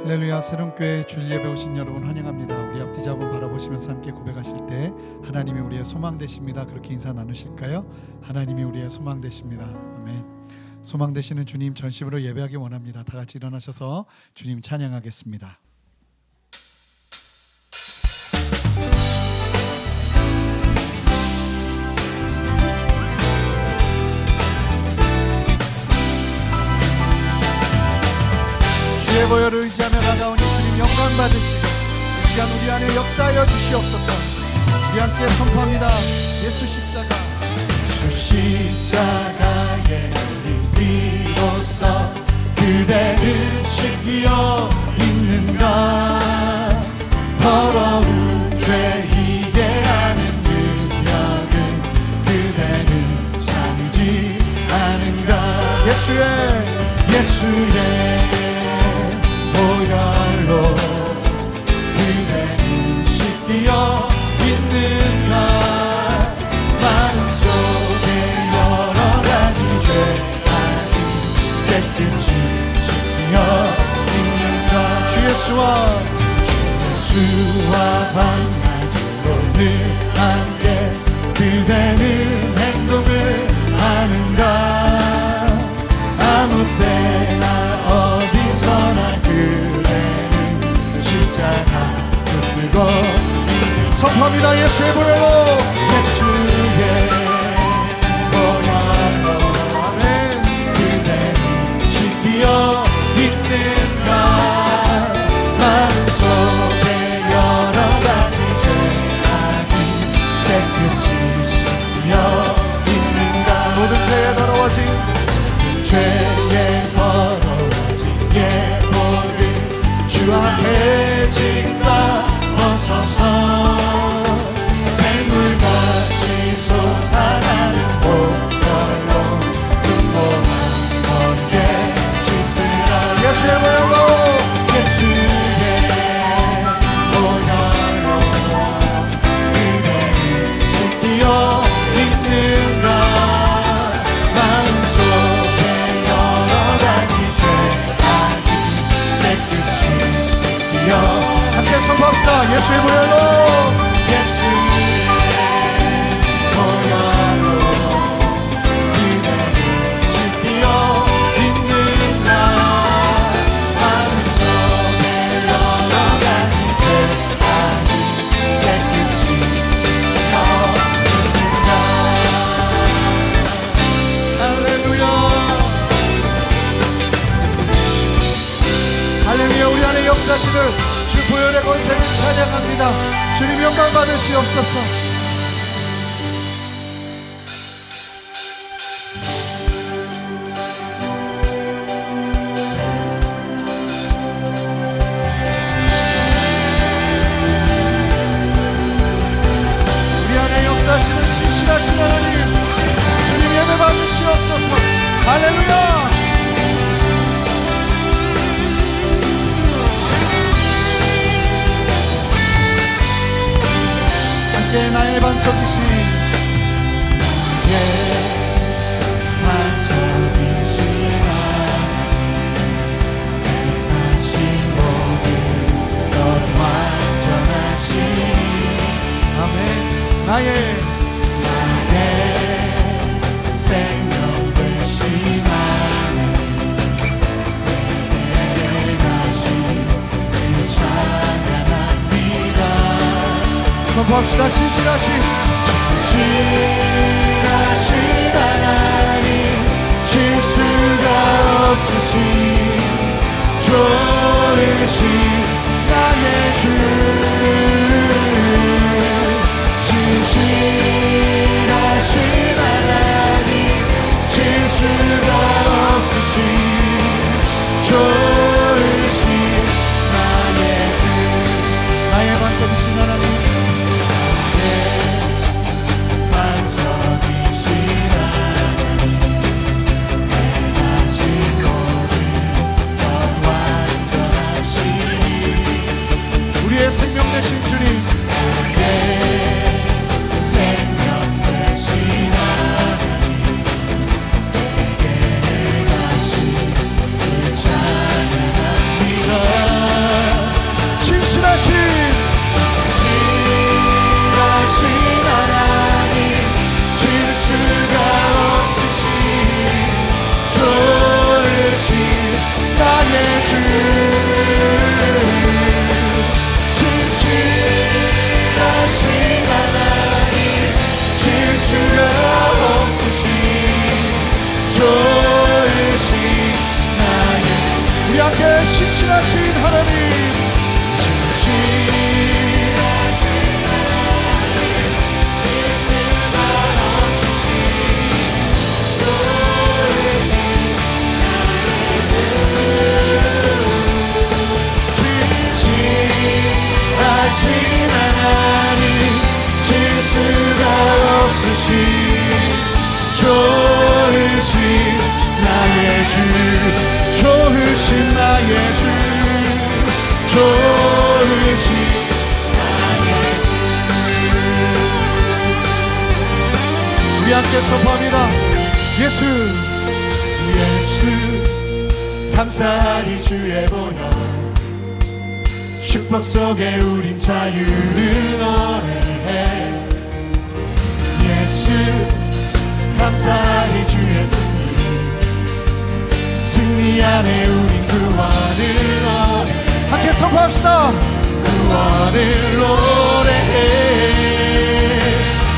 할렐루야. 새롬교회 주일 예배 오신 여러분 환영합니다. 우리 앞뒤 잡음 바라보시면서 함께 고백하실 때 하나님이 우리의 소망 되십니다. 그렇게 인사 나누실까요? 하나님이 우리의 소망 되십니다. 아멘. 소망 되시는 주님 전심으로 예배하기 원합니다. 다 같이 일어나셔서 주님 찬양하겠습니다. 주의 보혈을 의지하며 다가오니 주님 영광 받으시고 이 시간 우리 안에 역사하여 주시옵소서. 우리 함께 선포합니다. 예수 십자가, 예수 십자가에 우리 비로소 그대를 씻기어 있는가. 더러운 죄이게 하는 능력은 그대는 참이지 않은가. 예수의 보혈로 그대는 씻기어 있는가. 마음속에 여러가지 죄악이 깨끗이 씻기어 있는가. 주 예수와 밤낮으로 늘 함께 그대는 행동을 하는가. 아무 때나 어디서나 그대는 십자가 붙들고 선포합니다. 예수의 보혈로, 예수의 보혈로 아멘. 그대는 씻기어 있는가. 마음속에 여러가지 죄악이 깨끗이 씻기어 있는가. 모든 죄에 더러워진 죄에 더러워진 예복을 주 앞에 짓다 벗어서 샘물같이 솟아나는 보혈로 눈보라 번개 씻으라. 예수의 보혈로, 예수의 보혈로 그대를 씻기어 있는가. 마음속에 여러가지 죄악이 깨끗이 씻기어. 함께 선포합시다. 예수의 보혈로, 예수의 보혈로 그대를 씻기어 있는가. 마음속에 여러가지 죄악이 깨끗이 씻기어 있는가. 할렐루야. 할렐루야. 우리 안에 역사하시는 주 보혈의 권세를 찬양합니다. 주님 영광 받으시옵소서. 우리 안에 역사하시는 신실하신 하나님, 주님 예배 받으시옵소서. 할렐루야. 나의 반석이신 반석이시나 행하신 모든 것 완전하신 아멘. 나의 생명 되신 하나님 행하신 그 찬양합니다. 선포합시다. 신실하신 하나님, 실수가 없으신 좋으신 나의 주. 신실하신 하나님, 실수가 없으신 좋으신 나의 주. 나의 반석이신 하나님, 우리의 생명 되신 함께 신실하신 하나님, 하신 하나님, 실수가 없으신 좋으신 나의 주, 좋으신 나의 주, 좋으신 나의 주. 우리 함께 선포합니다. 예수, 예수, 감사하리 주의 보혈, 축복 속에 우린 자유를 노래해. 예수, 감사하리 주의 승리 안에 우린 구원을 노래해. 함께 선포합시다. 구원을 노래해.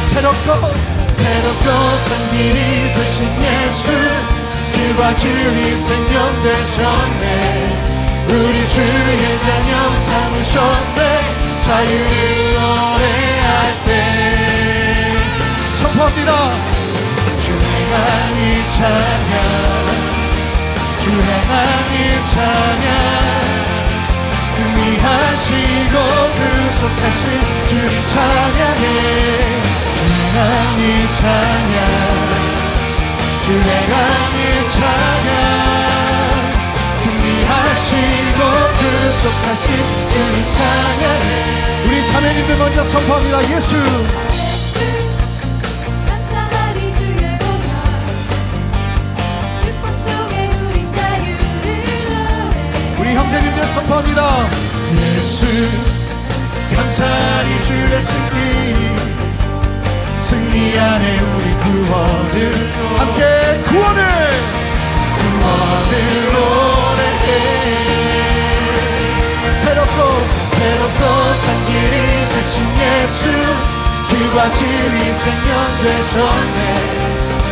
새롭고 산 길이 되신 예수, 길과 진리 생명 되셨네. 우리 주의 자녀 삼으셨네. 자유를 노래할 때 선포합니다. 주의 하나님 찬양, 주의 하나님 찬양, 승리하시고 구속하신 주님 찬양해. 주의 하나님 찬양, 주의 하나님 찬양, 승리하시고 구속하신 주님 찬양해. 우리 자매님들 먼저 선포합니다. 예수, 감사하리 주의 보혈, 축복 속에 우린 자유를 노래해. 우리 형제님들 선포합니다. 예수, 감사하리 주의 승리 안에 우리 구원을 함께 구원을 노래해. 새롭고 산 길이 되신 예수, 길과 진리 생명 되셨네.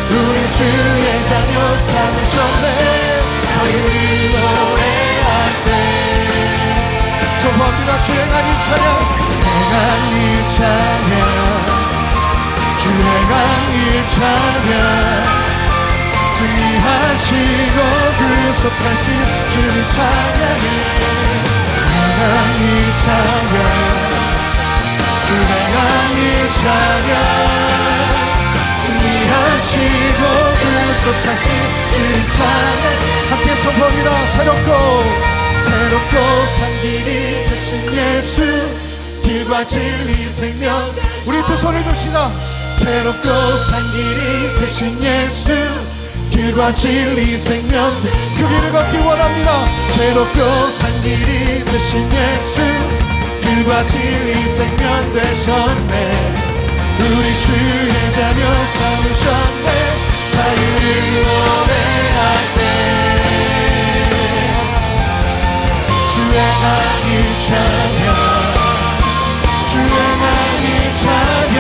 우리 주의 자녀 삼으셨네. 자유를 노래할 때 선포합니다. 주의 하나님 찬양, 하나님 찬양, 주의 하나님 찬양, 승리하시고 구속하신 주님 찬양해. 주의 하나님 찬양, 주의 하나님 찬양, 승리하시고 구속하신 주님 찬양. 함께 선포합니다. 새롭고 산 길이 되신 예수, 길과 진리 생명. 우리 두 손을 듭시다. 새롭고 산 길이 되신 예수, 길과 진리 생명. 그 길을 걷기 원합니다. 새롭고 산 길이 되신 예수, 길과 진리 생명 되셨네. 우리 주의 자녀 삼으셨네. 자유를 노래할 때 주의 하나님 찬양, 주의 하나님 찬양,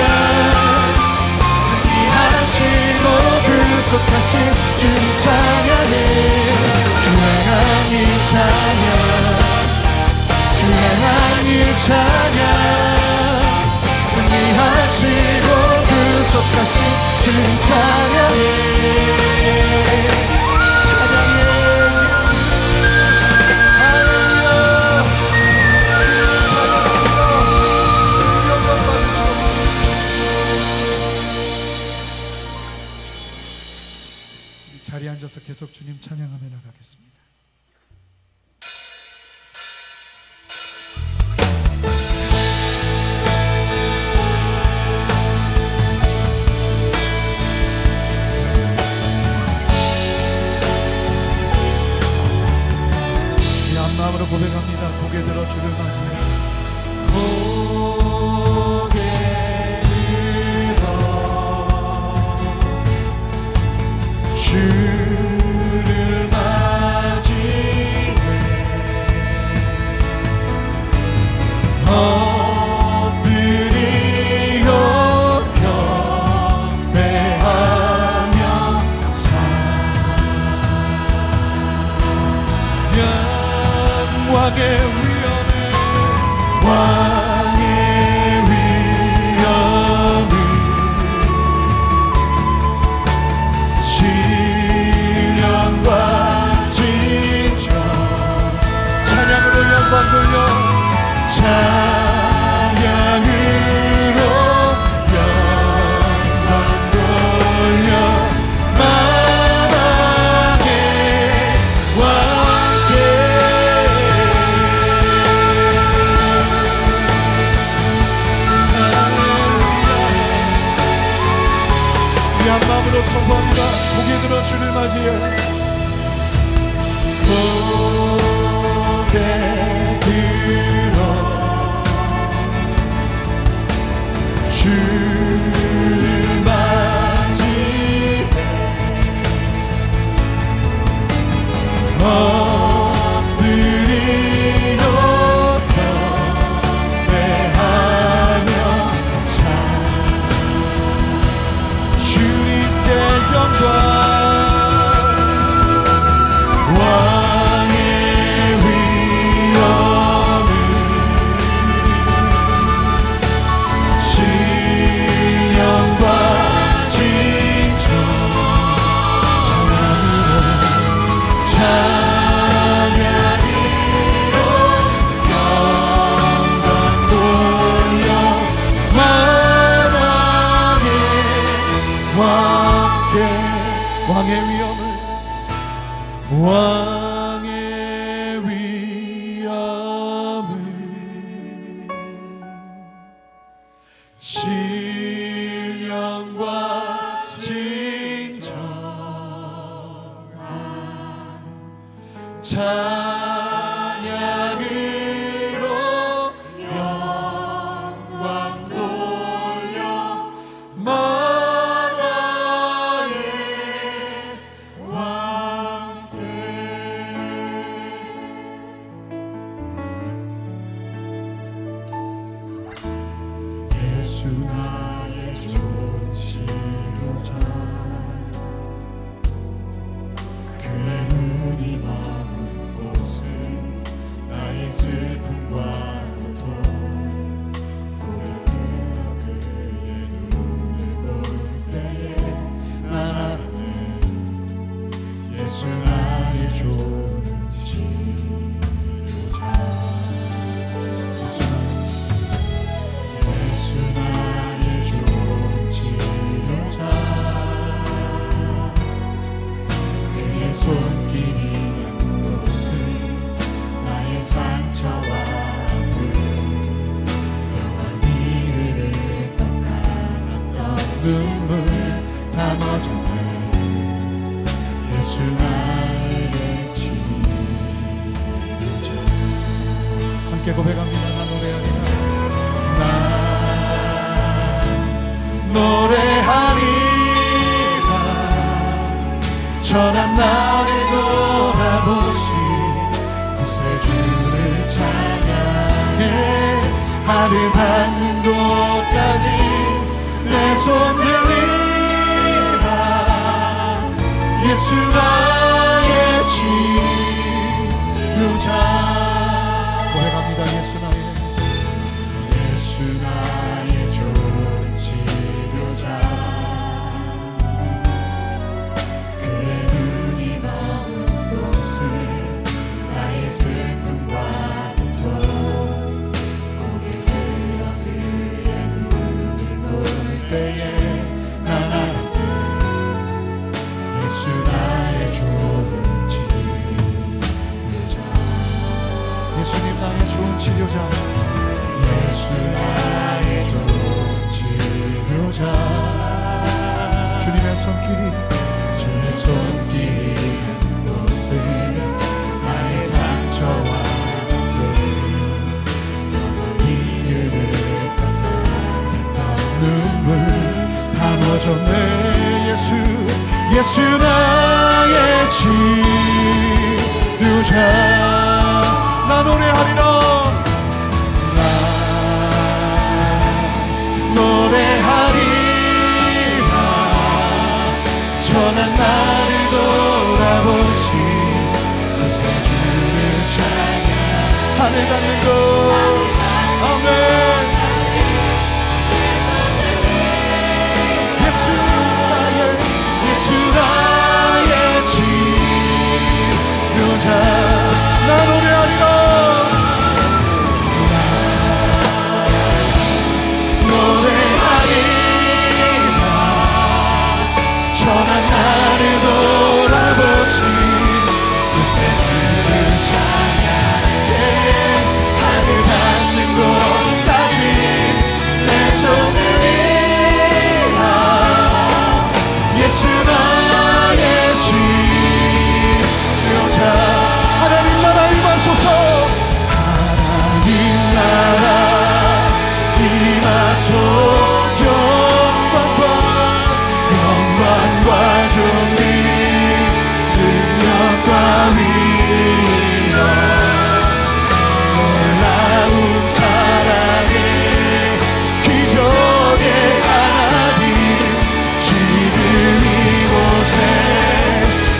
승리하시고 구속하신 주님 찬양해. 주의 하나님 찬양, 주의 하나님 찬양, 승리하시고 구속하신 주님 찬양해. 자리에 앉아서 계속 주님 찬양하며 나가겠습니다. 우리 한 마음으로 고백합니다. 고개 들어 주를 맞이해. 주를 맞이해 엎드리어 경배하며 찬양. 왕의 위엄을 왕의 위엄을 신령과 진정 찬양으로 영광 돌려 찬양으로 영광 돌려 만왕의 왕께 우리 한 마음으로 선포합니다. 고개 들어 주를 맞이해 고개 들어 주를 맞이해 엎드리려 경배하며 주님께 영광 왕의 위엄을 신령과 진정 찬양으로 영광 돌려 만왕의 왕께 왕의 위엄을 왕의 위엄을 신령과 진정한 찬양으로 영광 돌려 만왕의 왕께 예수 나의 존치로자 그의 눈이 머문 곳에 나의 슬픔과 고통 고개 들어 그의 눈을 볼 때에 난 알았네 예수 나의 존치로자 예수 나의 존치로자 그의 손길이 닿는 곳은 나의 상처와 아픔 영원히 흐를 것 같았던 눈물 다 멎었네 예수 나의 치료자 함께 고백합니다. 나 노래하리라 나 노래하리라 전한 나를 돌아보시 구세주를 찬양해 하늘 닿는 곳까지 내 손 들리라 예수 나의 치료자 고백합니다. 예수 나의 존치료자 그의 눈이 머문 곳은 나의 슬픔과 고통 고개 들어 그의 눈을 볼 때에 난 알았네 예수 나의 존치료자 예수님 나의 존치료자 예수 나의 존치료자 주님의 손길이 닿는 곳은 나의 상처와 아픔 영원히 흐를 것 같았던 눈물 다 멎었네 예수 나의 치료자 나 노래하리라 나 노래하리라 전한 나를 돌아보신 구세주를 찬양 하늘 닿는 곳. 아멘. 예수 나의 치료자. 나 노래하리라. 노래하리라. 전한 나를 돌아보신 그새 주를 찬양해. 하늘 닿는 곳까지 내 손을 들어. 예수 나의 치료자. 하나님 나라 임하소서. 하나님 나라 임하소. 영광과 존귀 능력과 위엄 놀라운 사랑의 기적의 하나님 지금 이곳에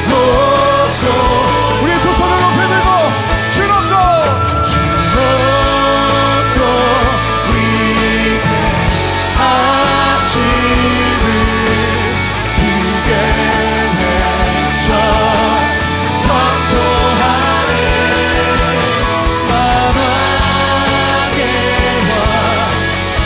오소. 우리 두 손을 높이 들고 주놓고 위대하심을 크게 외쳐 선포하네. 만왕의 왕 주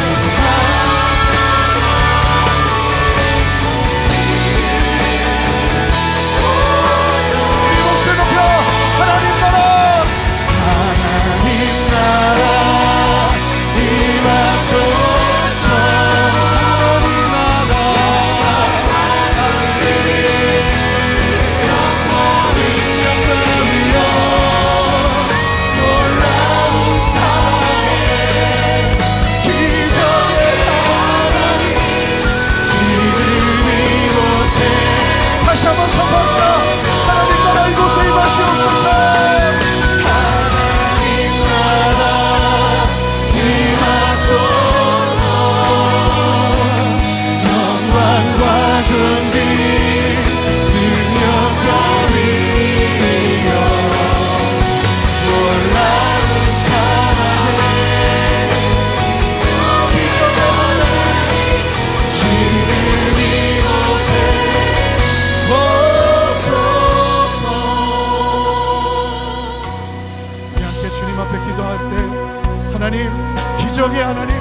우리 목소리 높여. 하나님 나라 임하소서. 하나님 나라 능력과 위엄 놀라운 사랑의 기적의 하나님 지금 이곳에. 다시 한번 선포합시다. 하나님 나라 이곳에 임하시옵소서. 하나님 나라 임하소서. 영광과 존귀 능력과 위엄 놀라운 사랑의 기적의 하나님 지금 이곳에 오소서. 우리 함께 주님 앞에 기도할 때 하나님, 기적의 하나님,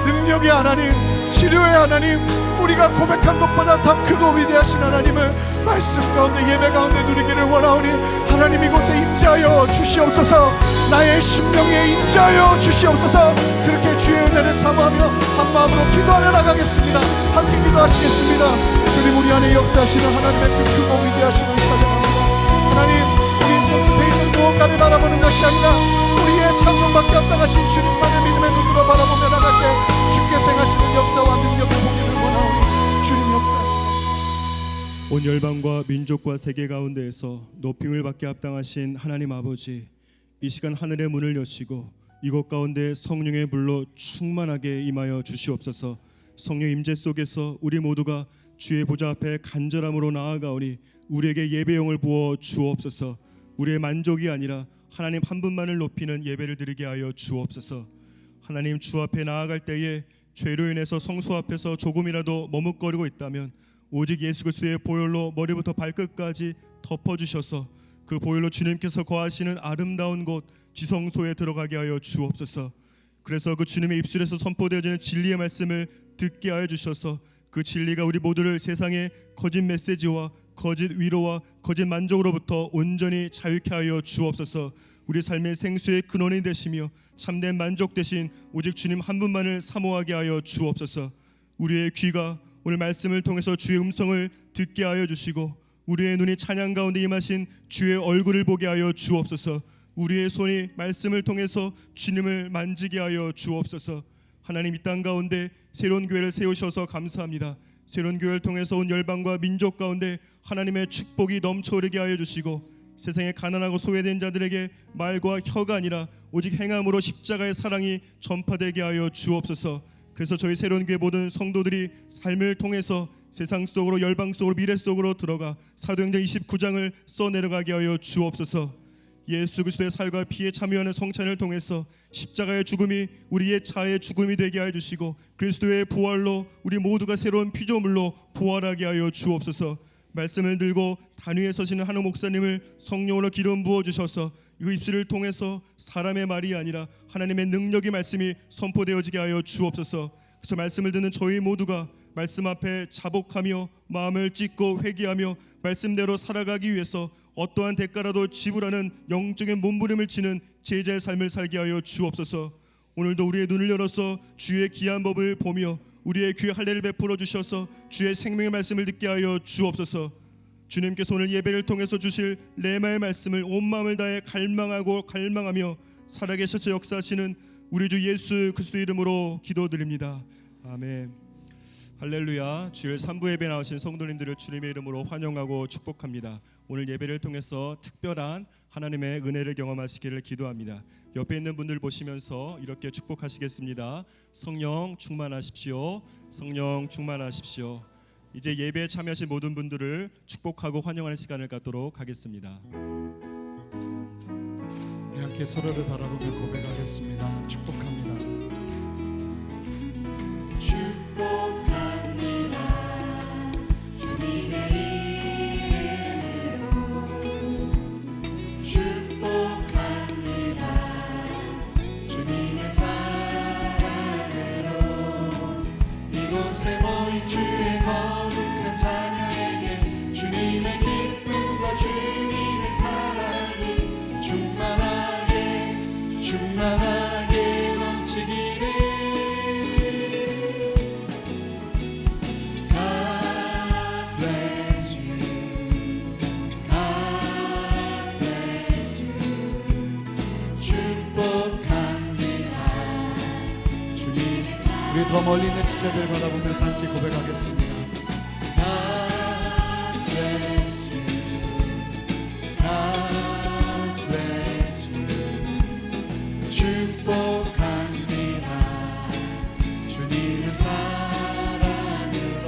능력의 하나님, 치료의 하나님, 우리가 고백한 것보다 더 크고 위대하신 하나님을 말씀 가운데 예배 가운데 누리기를 원하오니 하나님 이곳에 임재하여 주시옵소서. 나의 심령에 임재하여 주시옵소서. 그렇게 주의 은혜를 사모하며 한 마음으로 기도하며 나가겠습니다. 함께 기도하시겠습니다. 주님 우리 안에 역사하시는 하나님의 그 크고 위대하심을 찬양합니다. 하나님 우리 손끝에 있는 무언가를 바라보는 것이 아니라 우리의 찬송받게 합당하신 주님만을 믿음의 눈으로 바라보며 나갈 때 주께서 행하시는 역사와 능력을 보기를 원하오니 주님 역사하시옵소서. 온 열방과 민족과 세계 가운데에서 높임을 받게 합당하신 하나님 아버지, 이 시간 하늘의 문을 여시고 이곳 가운데 성령의 불로 충만하게 임하여 주시옵소서. 성령 임재 속에서 우리 모두가 주의 보좌 앞에 간절함으로 나아가오니 우리에게 예배용을 부어 주옵소서. 우리의 만족이 아니라 하나님 한 분만을 높이는 예배를 드리게 하여 주옵소서. 하나님 주 앞에 나아갈 때에 죄로 인해서 성소 앞에서 조금이라도 머뭇거리고 있다면 오직 예수 그리스도의 보혈로 머리부터 발끝까지 덮어주셔서 그 보혈로 주님께서 거하시는 아름다운 곳 지성소에 들어가게 하여 주옵소서. 그래서 그 주님의 입술에서 선포되어지는 진리의 말씀을 듣게 하여 주셔서 그 진리가 우리 모두를 세상의 거짓 메시지와 거짓 위로와 거짓 만족으로부터 온전히 자유케 하여 주옵소서. 우리 삶의 생수의 근원이 되시며 참된 만족 되신 오직 주님 한 분만을 사모하게 하여 주옵소서. 우리의 귀가 오늘 말씀을 통해서 주의 음성을 듣게 하여 주시고 우리의 눈이 찬양 가운데 임하신 주의 얼굴을 보게 하여 주옵소서. 우리의 손이 말씀을 통해서 주님을 만지게 하여 주옵소서. 하나님 이 땅 가운데 새로운 교회를 세우셔서 감사합니다. 새로운 교회를 통해서 온 열방과 민족 가운데 하나님의 축복이 넘쳐흐르게 하여 주시고 세상에 가난하고 소외된 자들에게 말과 혀가 아니라 오직 행함으로 십자가의 사랑이 전파되게 하여 주옵소서. 그래서 저희 새로운 교회 모든 성도들이 삶을 통해서 세상 속으로 열방 속으로 미래 속으로 들어가 사도행전 29장을 써내려가게 하여 주옵소서. 예수 그리스도의 살과 피에 참여하는 성찬을 통해서 십자가의 죽음이 우리의 차의 죽음이 되게 하여 주시고 그리스도의 부활로 우리 모두가 새로운 피조물로 부활하게 하여 주옵소서. 말씀을 들고 단위에 서시는 한옥 목사님을 성령으로 기름 부어 주셔서 이 입술을 통해서 사람의 말이 아니라 하나님의 능력의 말씀이 선포되어지게 하여 주옵소서. 그래서 말씀을 듣는 저희 모두가 말씀 앞에 자복하며 마음을 찢고 회개하며 말씀대로 살아가기 위해서 어떠한 대가라도 지불하는 영적인 몸부림을 치는 제자의 삶을 살게 하여 주옵소서. 오늘도 우리의 눈을 열어서 주의 귀한 법을 보며 우리의 귀에 할례를 베풀어 주셔서 주의 생명의 말씀을 듣게 하여 주옵소서. 주님께서 오늘 예배를 통해서 주실 레마의 말씀을 온 마음을 다해 갈망하고 갈망하며 살아계셔서 역사하시는 우리 주 예수 그리스도 이름으로 기도드립니다. 아멘. 할렐루야. 주일 3부 예배 나오신 성도님들을 주님의 이름으로 환영하고 축복합니다. 오늘 예배를 통해서 특별한 하나님의 은혜를 경험하시기를 기도합니다. 옆에 있는 분들 보시면서 이렇게 축복하시겠습니다. 성령 충만하십시오. 성령 충만하십시오. 이제 예배에 참여하신 모든 분들을 축복하고 환영하는 시간을 갖도록 하겠습니다. 우리 함께 서로를 바라보며 고백하겠습니다. 축복합니다. 이곳에 모인 주의 거룩한 자녀에게 주님의 기쁨과 주님의 사랑이 충만하게 넘치기를. God bless you, God bless you. 축복합니다. 주님의 우리 더 멀리 있는 지체들 바라보면서 함께 고백하겠습니다. God bless you, God bless you. 축복합니다. 주님의 사랑으로.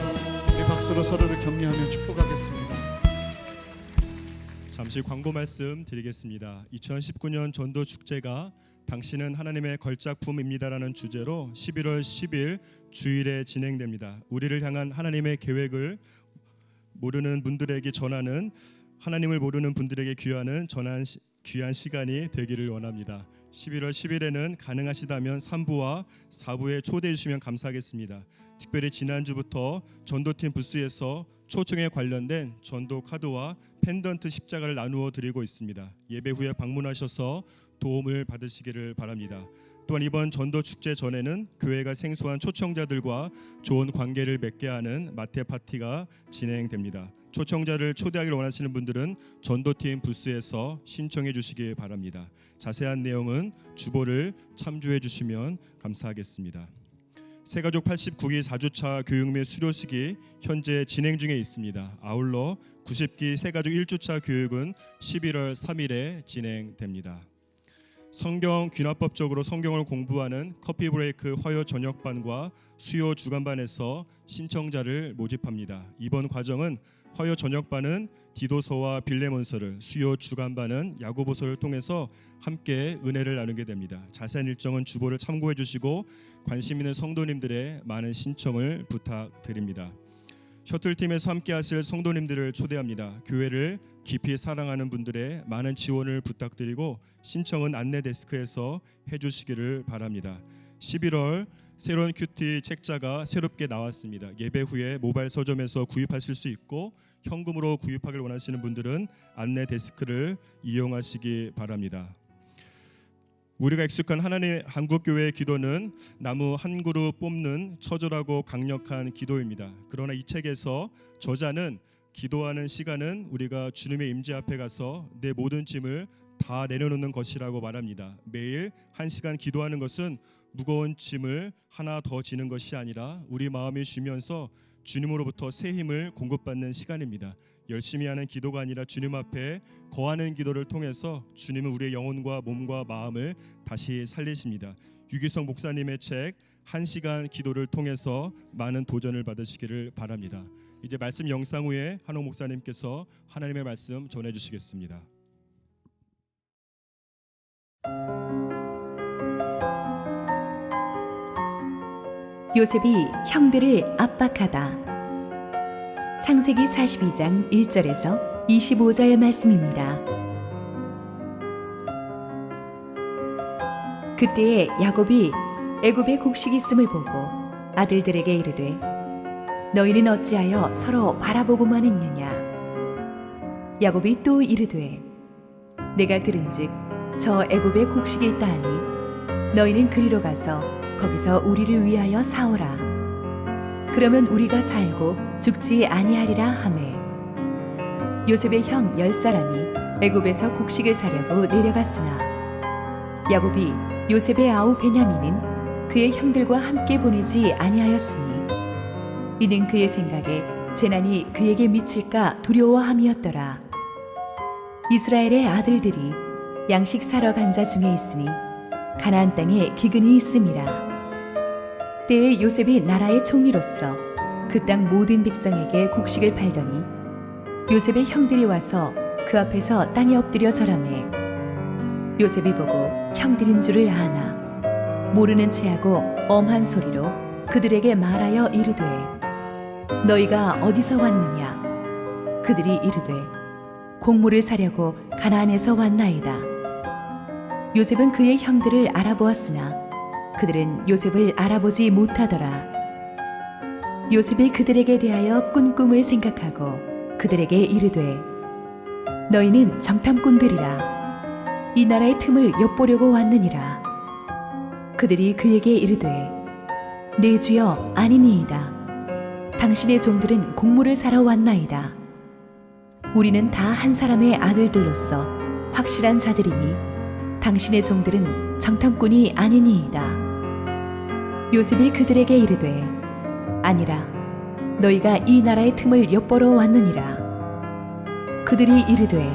우리 박수로 서로를 격려하며 축복하겠습니다. 잠시 광고 말씀 드리겠습니다. 2019년 전도 축제가 당신은 하나님의 걸작품입니다라는 주제로 11월 10일 주일에 진행됩니다. 우리를 향한 하나님의 계획을 모르는 분들에게 전하는, 하나님을 모르는 분들에게 귀한 시간이 되기를 원합니다. 11월 10일에는 가능하시다면 3부와 4부에 초대해 주시면 감사하겠습니다. 특별히 지난주부터 전도팀 부스에서 초청에 관련된 전도 카드와 펜던트 십자가를 나누어 드리고 있습니다. 예배 후에 방문하셔서 도움을 받으시기를 바랍니다. 또한 이번 전도 축제 전에는 교회가 생소한 초청자들과 좋은 관계를 맺게 하는 마태 파티가 진행됩니다. 초청자를 초대하기를 원하시는 분들은 전도팀 부스에서 신청해 주시기 바랍니다. 자세한 내용은 주보를 참조해 주시면 감사하겠습니다. 새가족 89기 4주차 교육 및 수료식이 현재 진행 중에 있습니다. 아울러 90기 새가족 1주차 교육은 11월 3일에 진행됩니다. 성경 귀납법적으로 성경을 공부하는 커피 브레이크 화요 저녁반과 수요 주간반에서 신청자를 모집합니다. 이번 과정은 화요 저녁반은 디도서와 빌레몬서를, 수요 주간반은 야고보서를 통해서 함께 은혜를 나누게 됩니다. 자세한 일정은 주보를 참고해 주시고 관심 있는 성도님들의 많은 신청을 부탁드립니다. 셔틀팀에서 함께 하실 성도님들을 초대합니다. 교회를 깊이 사랑하는 분들의 많은 지원을 부탁드리고 신청은 안내 데스크에서 해주시기를 바랍니다. 11월 새로운 큐티 책자가 새롭게 나왔습니다. 예배 후에 모바일 서점에서 구입하실 수 있고 현금으로 구입하기를 원하시는 분들은 안내 데스크를 이용하시기 바랍니다. 우리가 익숙한 하나님의 한국교회의 기도는 나무 한 그루 뽑는 처절하고 강력한 기도입니다. 그러나 이 책에서 저자는 기도하는 시간은 우리가 주님의 임재 앞에 가서 내 모든 짐을 다 내려놓는 것이라고 말합니다. 매일 1시간 기도하는 것은 무거운 짐을 하나 더 지는 것이 아니라 우리 마음이 쉬면서 주님으로부터 새 힘을 공급받는 시간입니다. 열심히 하는 기도가 아니라 주님 앞에 거하는 기도를 통해서 주님은 우리의 영혼과 몸과 마음을 다시 살리십니다. 유기성 목사님의 책 1시간 기도를 통해서 많은 도전을 받으시기를 바랍니다. 이제 말씀 영상 후에 한옥 목사님께서 하나님의 말씀 전해 주시겠습니다. 요셉이 형들을 압박하다. 창세기 42장 1절에서 25절 말씀입니다. 그때에 야곱이 애굽에 곡식이 있음을 보고 아들들에게 이르되 너희는 어찌하여 서로 바라보고만 있느냐. 야곱이 또 이르되 내가 들은즉 저 애굽에 곡식이 있다 하니 너희는 그리로 가서 거기서 우리를 위하여 사오라. 그러면 우리가 살고 죽지 아니하리라 하매 요셉의 형 10사람이 애굽에서 곡식을 사려고 내려갔으나 야곱이 요셉의 아우 베냐민은 그의 형들과 함께 보내지 아니하였으니 이는 그의 생각에 재난이 그에게 미칠까 두려워함이었더라. 이스라엘의 아들들이 양식 사러 간 자 중에 있으니 가나안 땅에 기근이 있음이라. 때에 요셉이 나라의 총리로서 그 땅 모든 백성에게 곡식을 팔더니 요셉의 형들이 와서 그 앞에서 땅에 엎드려 절하매 요셉이 보고 형들인 줄을 아나 모르는 체하고 엄한 소리로 그들에게 말하여 이르되 너희가 어디서 왔느냐. 그들이 이르되 곡물을 사려고 가나안에서 왔나이다. 요셉은 그의 형들을 알아보았으나 그들은 요셉을 알아보지 못하더라. 요셉이 그들에게 대하여 꾼 꿈을 생각하고 그들에게 이르되 너희는 정탐꾼들이라. 이 나라의 틈을 엿보려고 왔느니라. 그들이 그에게 이르되 내 주여 아니니이다. 당신의 종들은 곡물을 사러 왔나이다. 우리는 다 한 사람의 아들들로서 확실한 자들이니 당신의 종들은 정탐꾼이 아니니이다. 요셉이 그들에게 이르되 아니라 너희가 이 나라의 틈을 엿보러 왔느니라. 그들이 이르되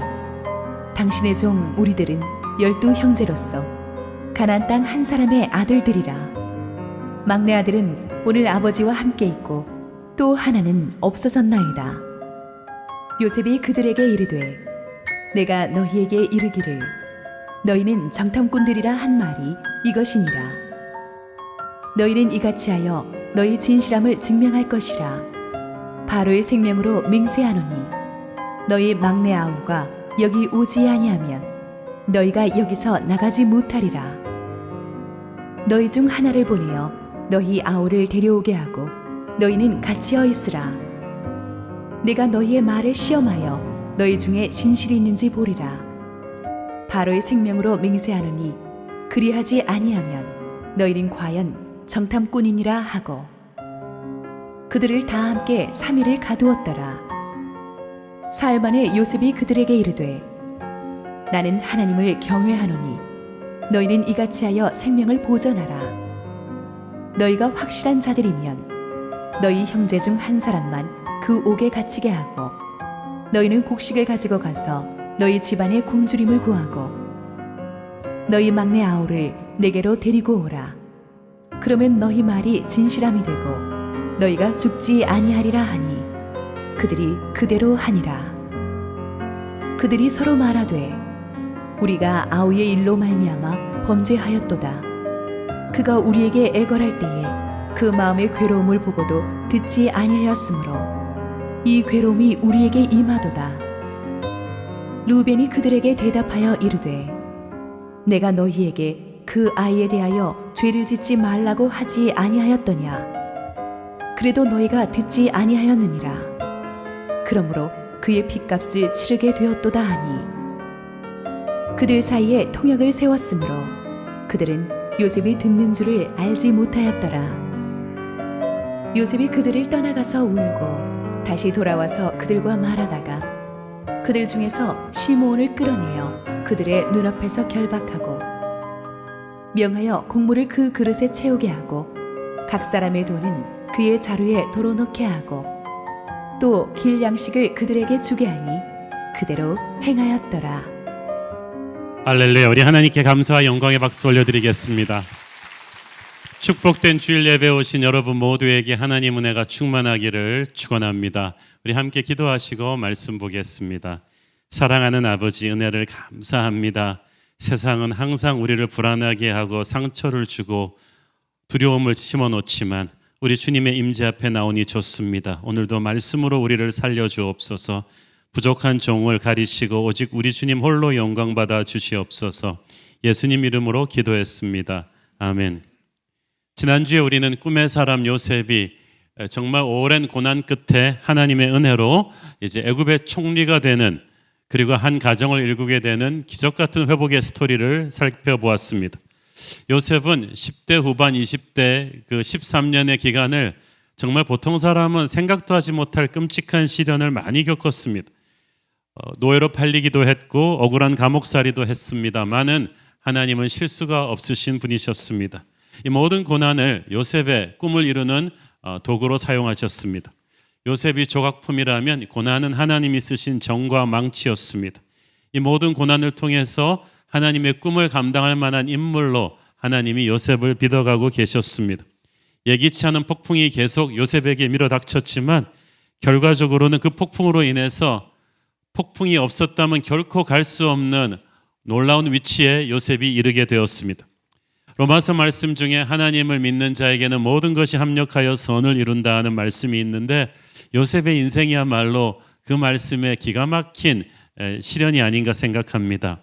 당신의 종 우리들은 12 형제로서 가나안 땅 한 사람의 아들들이라. 막내 아들은 오늘 아버지와 함께 있고 또 하나는 없어졌나이다. 요셉이 그들에게 이르되 내가 너희에게 이르기를 너희는 정탐꾼들이라 한 말이 이것이니라. 너희는 이같이 하여 너희 진실함을 증명할 것이라. 바로의 생명으로 맹세하노니 너희 막내 아우가 여기 오지 아니하면 너희가 여기서 나가지 못하리라. 너희 중 하나를 보내어 너희 아우를 데려오게 하고 너희는 같이어 있으라. 내가 너희의 말을 시험하여 너희 중에 진실이 있는지 보리라. 바로의 생명으로 맹세하노니 그리하지 아니하면 너희는 과연 정탐꾼이니라 하고 그들을 다 함께 3일을 가두었더라. 사흘 만에 요셉이 그들에게 이르되 나는 하나님을 경외하노니 너희는 이같이 하여 생명을 보전하라. 너희가 확실한 자들이면 너희 형제 중 한 사람만 그 옥에 갇히게 하고 너희는 곡식을 가지고 가서 너희 집안에 굶주림을 구하고 너희 막내 아우를 내게로 데리고 오라. 그러면 너희 말이 진실함이 되고 너희가 죽지 아니하리라 하니 그들이 그대로 하니라. 그들이 서로 말하되 우리가 아우의 일로 말미암아 범죄하였도다. 그가 우리에게 애걸할 때에 그 마음의 괴로움을 보고도 듣지 아니하였으므로 이 괴로움이 우리에게 임하도다. 루벤이 그들에게 대답하여 이르되 내가 너희에게 그 아이에 대하여 죄를 짓지 말라고 하지 아니하였더냐. 그래도 너희가 듣지 아니하였느니라. 그러므로 그의 핏값을 치르게 되었도다 하니 그들 사이에 통역을 세웠으므로 그들은 요셉이 듣는 줄을 알지 못하였더라. 요셉이 그들을 떠나가서 울고 다시 돌아와서 그들과 말하다가 그들 중에서 시므온을 끌어내어 그들의 눈앞에서 결박하고 명하여 곡물을 그 그릇에 채우게 하고 각 사람의 돈은 그의 자루에 덜어넣게 하고 또 길 양식을 그들에게 주게 하니 그대로 행하였더라. 할렐루야. 우리 하나님께 감사와 영광의 박수 올려드리겠습니다. 축복된 주일 예배 오신 여러분 모두에게 하나님 은혜가 충만하기를 축원합니다. 우리 함께 기도하시고 말씀 보겠습니다. 사랑하는 아버지, 은혜를 감사합니다. 세상은 항상 우리를 불안하게 하고 상처를 주고 두려움을 심어놓지만 우리 주님의 임재 앞에 나오니 좋습니다. 오늘도 말씀으로 우리를 살려주옵소서. 부족한 종을 가리시고 오직 우리 주님 홀로 영광받아 주시옵소서. 예수님 이름으로 기도했습니다. 아멘. 지난주에 우리는 꿈의 사람 요셉이 정말 오랜 고난 끝에 하나님의 은혜로 이제 애굽의 총리가 되는, 그리고 한 가정을 일구게 되는 기적 같은 회복의 스토리를 살펴보았습니다. 요셉은 10대 후반 20대 그 13년의 기간을 정말 보통 사람은 생각도 하지 못할 끔찍한 시련을 많이 겪었습니다. 노예로 팔리기도 했고 억울한 감옥살이도 했습니다만은 하나님은 실수가 없으신 분이셨습니다. 이 모든 고난을 요셉의 꿈을 이루는 도구로 사용하셨습니다. 요셉이 조각품이라면 고난은 하나님이 쓰신 정과 망치였습니다. 이 모든 고난을 통해서 하나님의 꿈을 감당할 만한 인물로 하나님이 요셉을 빚어가고 계셨습니다. 예기치 않은 폭풍이 계속 요셉에게 밀어닥쳤지만 결과적으로는 그 폭풍으로 인해서 폭풍이 없었다면 결코 갈 수 없는 놀라운 위치에 요셉이 이르게 되었습니다. 로마서 말씀 중에 하나님을 믿는 자에게는 모든 것이 합력하여 선을 이룬다는 말씀이 있는데 요셉의 인생이야말로 그 말씀에 기가 막힌 시련이 아닌가 생각합니다.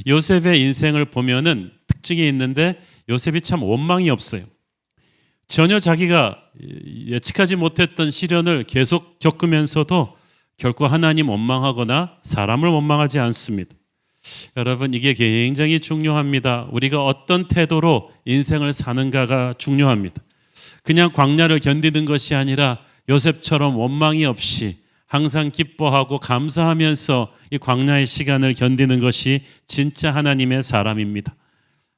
요셉의 인생을 보면은 특징이 있는데 요셉이 참 원망이 없어요. 전혀 자기가 예측하지 못했던 시련을 계속 겪으면서도 결코 하나님 원망하거나 사람을 원망하지 않습니다. 여러분, 이게 굉장히 중요합니다. 우리가 어떤 태도로 인생을 사는가가 중요합니다. 그냥 광야를 견디는 것이 아니라 요셉처럼 원망이 없이 항상 기뻐하고 감사하면서 이 광야의 시간을 견디는 것이 진짜 하나님의 사람입니다.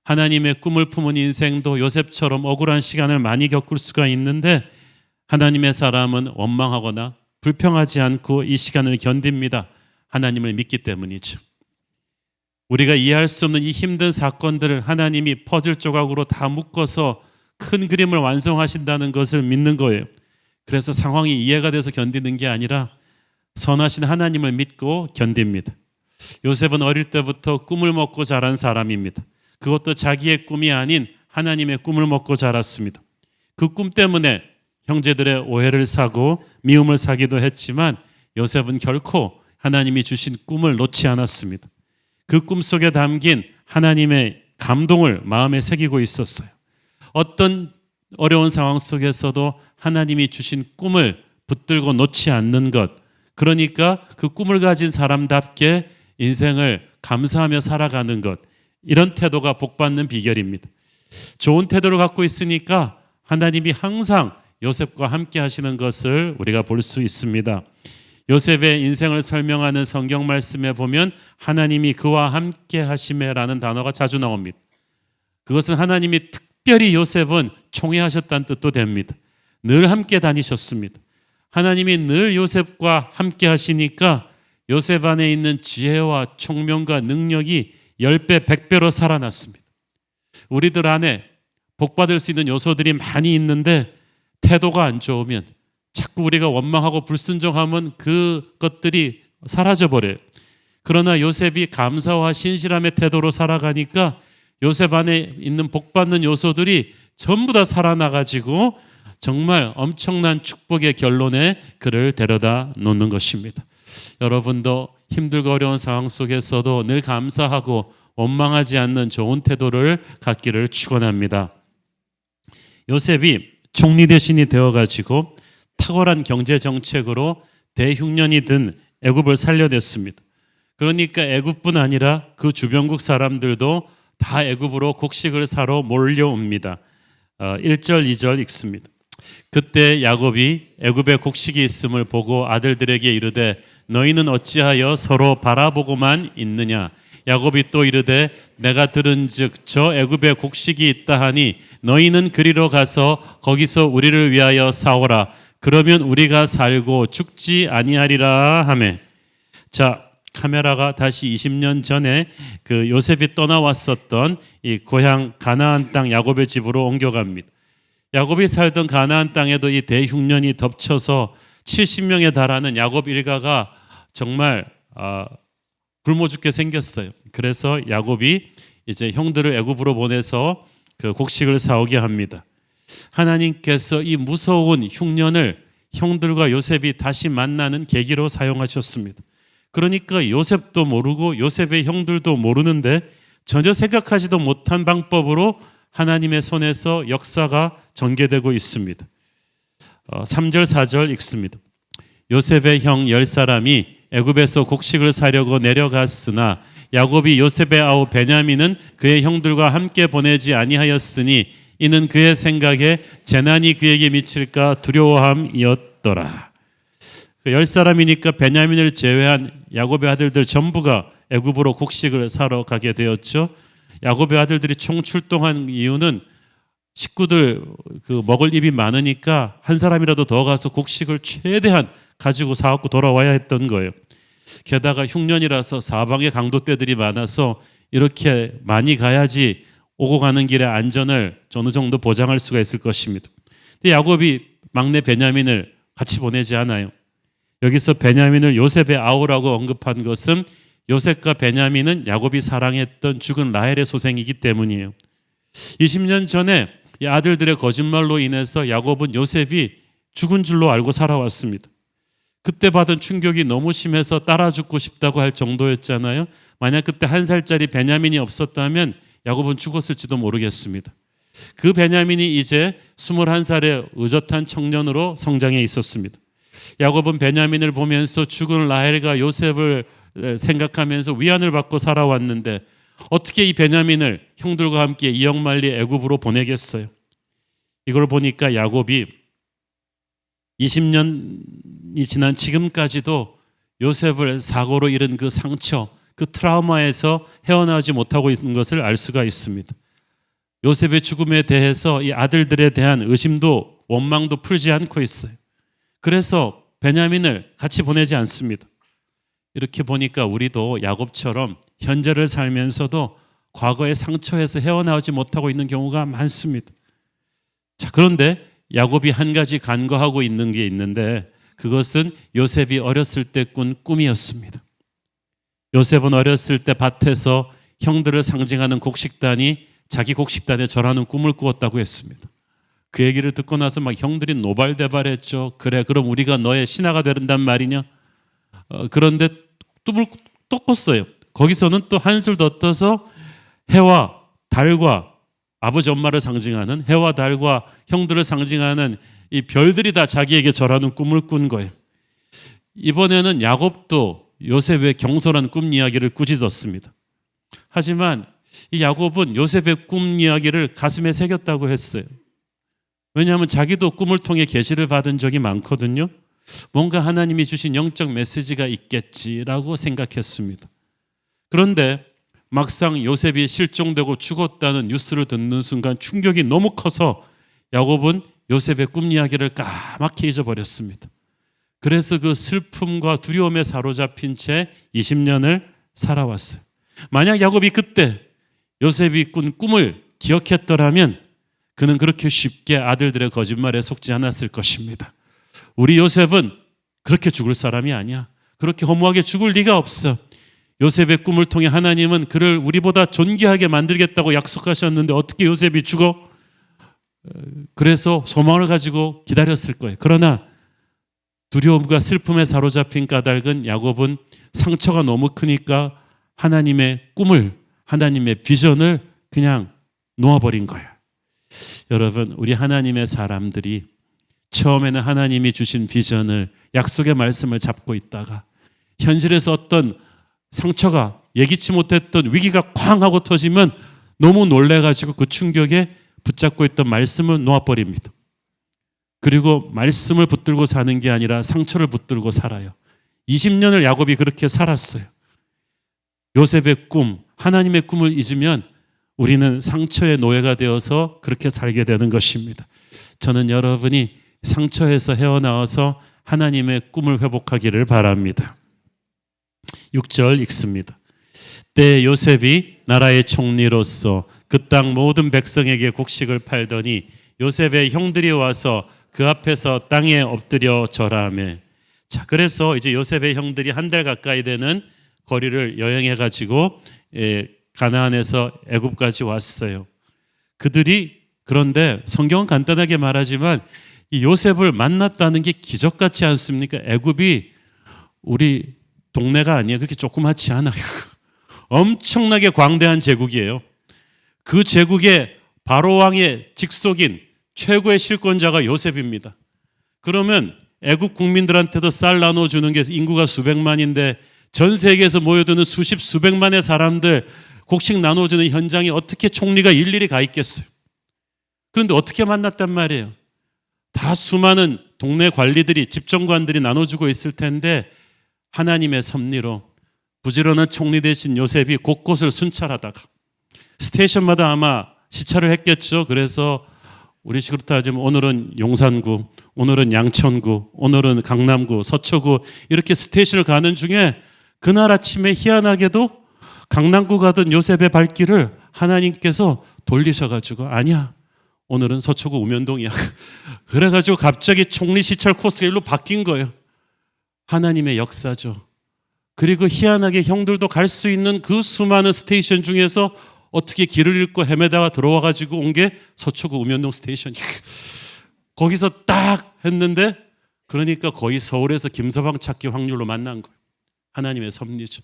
하나님의 꿈을 품은 인생도 요셉처럼 억울한 시간을 많이 겪을 수가 있는데 하나님의 사람은 원망하거나 불평하지 않고 이 시간을 견딥니다. 하나님을 믿기 때문이죠. 우리가 이해할 수 없는 이 힘든 사건들을 하나님이 퍼즐 조각으로 다 묶어서 큰 그림을 완성하신다는 것을 믿는 거예요. 그래서 상황이 이해가 돼서 견디는 게 아니라 선하신 하나님을 믿고 견딥니다. 요셉은 어릴 때부터 꿈을 먹고 자란 사람입니다. 그것도 자기의 꿈이 아닌 하나님의 꿈을 먹고 자랐습니다. 그 꿈 때문에 형제들의 오해를 사고 미움을 사기도 했지만 요셉은 결코 하나님이 주신 꿈을 놓지 않았습니다. 그 꿈 속에 담긴 하나님의 감동을 마음에 새기고 있었어요. 어떤 어려운 상황 속에서도 하나님이 주신 꿈을 붙들고 놓지 않는 것, 그러니까 그 꿈을 가진 사람답게 인생을 감사하며 살아가는 것, 이런 태도가 복받는 비결입니다. 좋은 태도를 갖고 있으니까 하나님이 항상 요셉과 함께 하시는 것을 우리가 볼 수 있습니다. 요셉의 인생을 설명하는 성경 말씀에 보면 하나님이 그와 함께 하심에라는 단어가 자주 나옵니다. 그것은 하나님이 특별히 요셉은 총애하셨다는 뜻도 됩니다. 늘 함께 다니셨습니다. 하나님이 늘 요셉과 함께 하시니까 요셉 안에 있는 지혜와 총명과 능력이 10배, 100배로 살아났습니다. 우리들 안에 복받을 수 있는 요소들이 많이 있는데 태도가 안 좋으면, 자꾸 우리가 원망하고 불순종하면 그것들이 사라져버려요. 그러나 요셉이 감사와 신실함의 태도로 살아가니까 요셉 안에 있는 복받는 요소들이 전부 다 살아나가지고 정말 엄청난 축복의 결론에 그를 데려다 놓는 것입니다. 여러분도 힘들고 어려운 상황 속에서도 늘 감사하고 원망하지 않는 좋은 태도를 갖기를 축원합니다. 요셉이 총리 대신이 되어가지고 탁월한 경제 정책으로 대흉년이 든 애굽을 살려냈습니다. 그러니까 애굽뿐 아니라 그 주변국 사람들도 다 애굽으로 곡식을 사러 몰려옵니다. 1절 2절 읽습니다. 그때 야곱이 애굽에 곡식이 있음을 보고 아들들에게 이르되 너희는 어찌하여 서로 바라보고만 있느냐. 야곱이 또 이르되 내가 들은즉 저 애굽에 곡식이 있다 하니 너희는 그리로 가서 거기서 우리를 위하여 사오라. 그러면 우리가 살고 죽지 아니하리라 하매. 자, 카메라가 다시 20년 전에 그 요셉이 떠나왔었던 이 고향 가나안 땅 야곱의 집으로 옮겨갑니다. 야곱이 살던 가나안 땅에도 이 대흉년이 덮쳐서 70명에 달하는 야곱 일가가 정말 굶어 죽게 생겼어요. 그래서 야곱이 이제 형들을 애굽으로 보내서 그 곡식을 사오게 합니다. 하나님께서 이 무서운 흉년을 형들과 요셉이 다시 만나는 계기로 사용하셨습니다. 그러니까 요셉도 모르고 요셉의 형들도 모르는데 전혀 생각하지도 못한 방법으로 하나님의 손에서 역사가 전개되고 있습니다. 3절 4절 읽습니다. 요셉의 형 10사람이 애굽에서 곡식을 사려고 내려갔으나 야곱이 요셉의 아우 베냐민은 그의 형들과 함께 보내지 아니하였으니 이는 그의 생각에 재난이 그에게 미칠까 두려워함이었더라. 10사람이니까 베냐민을 제외한 야곱의 아들들 전부가 애굽으로 곡식을 사러 가게 되었죠. 야곱의 아들들이 총 출동한 이유는 식구들 먹을 입이 많으니까 한 사람이라도 더 가서 곡식을 최대한 가지고 사갖고 돌아와야 했던 거예요. 게다가 흉년이라서 사방에 강도떼들이 많아서 이렇게 많이 가야지 오고 가는 길의 안전을 어느 정도 보장할 수가 있을 것입니다. 근데 야곱이 막내 베냐민을 같이 보내지 않아요. 여기서 베냐민을 요셉의 아우라고 언급한 것은 요셉과 베냐민은 야곱이 사랑했던 죽은 라헬의 소생이기 때문이에요. 20년 전에 이 아들들의 거짓말로 인해서 야곱은 요셉이 죽은 줄로 알고 살아왔습니다. 그때 받은 충격이 너무 심해서 따라 죽고 싶다고 할 정도였잖아요. 만약 그때 1살짜리 베냐민이 없었다면 야곱은 죽었을지도 모르겠습니다. 그 베냐민이 이제 21살의 의젓한 청년으로 성장해 있었습니다. 야곱은 베냐민을 보면서 죽은 라헬과 요셉을 생각하면서 위안을 받고 살아왔는데 어떻게 이 베냐민을 형들과 함께 이역만리 애굽으로 보내겠어요? 이걸 보니까 야곱이 20년이 지난 지금까지도 요셉을 사고로 잃은 그 상처, 그 트라우마에서 헤어나오지 못하고 있는 것을 알 수가 있습니다. 요셉의 죽음에 대해서 이 아들들에 대한 의심도 원망도 풀지 않고 있어요. 그래서 베냐민을 같이 보내지 않습니다. 이렇게 보니까 우리도 야곱처럼 현재를 살면서도 과거의 상처에서 헤어나오지 못하고 있는 경우가 많습니다. 자, 그런데 야곱이 한 가지 간과하고 있는 게 있는데 그것은 요셉이 어렸을 때 꾼 꿈이었습니다. 요셉은 어렸을 때 밭에서 형들을 상징하는 곡식단이 자기 곡식단에 절하는 꿈을 꾸었다고 했습니다. 그 얘기를 듣고 나서 막 형들이 노발대발했죠. 그래, 그럼 우리가 너의 신하가 된단 말이냐? 그런데 또 꿨어요. 거기서는 또 한술 더 떠서 해와 달과 아버지 엄마를 상징하는 해와 달과 형들을 상징하는 이 별들이 다 자기에게 절하는 꿈을 꾼 거예요. 이번에는 야곱도 요셉의 경솔한 꿈 이야기를 꾸짖었습니다. 하지만 이 야곱은 요셉의 꿈 이야기를 가슴에 새겼다고 했어요. 왜냐하면 자기도 꿈을 통해 계시를 받은 적이 많거든요. 뭔가 하나님이 주신 영적 메시지가 있겠지라고 생각했습니다. 그런데 막상 요셉이 실종되고 죽었다는 뉴스를 듣는 순간 충격이 너무 커서 야곱은 요셉의 꿈 이야기를 까맣게 잊어버렸습니다. 그래서 그 슬픔과 두려움에 사로잡힌 채 20년을 살아왔어요. 만약 야곱이 그때 요셉이 꾼 꿈을 기억했더라면 그는 그렇게 쉽게 아들들의 거짓말에 속지 않았을 것입니다. 우리 요셉은 그렇게 죽을 사람이 아니야. 그렇게 허무하게 죽을 리가 없어. 요셉의 꿈을 통해 하나님은 그를 우리보다 존귀하게 만들겠다고 약속하셨는데 어떻게 요셉이 죽어? 그래서 소망을 가지고 기다렸을 거예요. 그러나 두려움과 슬픔에 사로잡힌 까닭은 야곱은 상처가 너무 크니까 하나님의 꿈을, 하나님의 비전을 그냥 놓아버린 거예요. 여러분, 우리 하나님의 사람들이 처음에는 하나님이 주신 비전을, 약속의 말씀을 잡고 있다가 현실에서 어떤 상처가, 예기치 못했던 위기가 쾅 하고 터지면 너무 놀래가지고 그 충격에 붙잡고 있던 말씀을 놓아버립니다. 그리고 말씀을 붙들고 사는 게 아니라 상처를 붙들고 살아요. 20년을 야곱이 그렇게 살았어요. 요셉의 꿈, 하나님의 꿈을 잊으면 우리는 상처의 노예가 되어서 그렇게 살게 되는 것입니다. 저는 여러분이 상처에서 헤어나와서 하나님의 꿈을 회복하기를 바랍니다. 6절 읽습니다. 때 요셉이 나라의 총리로서 그 땅 모든 백성에게 곡식을 팔더니 요셉의 형들이 와서 그 앞에서 땅에 엎드려 절하며. 자, 그래서 이제 요셉의 형들이 한 달 가까이 되는 거리를 여행해 가지고 가나안에서 애굽까지 왔어요. 그들이 그런데 성경은 간단하게 말하지만 이 요셉을 만났다는 게 기적 같지 않습니까? 애굽이 우리 동네가 아니에요. 그렇게 조그맣지 않아요. 엄청나게 광대한 제국이에요. 그 제국의 바로 왕의 직속인 최고의 실권자가 요셉입니다. 그러면 애국 국민들한테도 쌀 나눠주는 게 인구가 수백만인데 전 세계에서 모여드는 수십 수백만의 사람들 곡식 나눠주는 현장에 어떻게 총리가 일일이 가 있겠어요? 그런데 어떻게 만났단 말이에요? 다 수많은 동네 관리들이 집정관들이 나눠주고 있을 텐데 하나님의 섭리로 부지런한 총리 대신 요셉이 곳곳을 순찰하다가 스테이션마다 아마 시찰을 했겠죠. 그래서 우리식으로 따지면 오늘은 용산구, 오늘은 양천구, 오늘은 강남구, 서초구 이렇게 스테이션을 가는 중에 그날 아침에 희한하게도 강남구 가던 요셉의 발길을 하나님께서 돌리셔가지고 아니야, 오늘은 서초구 우면동이야. 그래가지고 갑자기 총리 시찰 코스가 일로 바뀐 거예요. 하나님의 역사죠. 그리고 희한하게 형들도 갈 수 있는 그 수많은 스테이션 중에서 어떻게 길을 잃고 헤매다가 들어와가지고 온 게 서초구 우면동 스테이션이에요. 거기서 딱 했는데 그러니까 거의 서울에서 김서방 찾기 확률로 만난 거예요. 하나님의 섭리죠.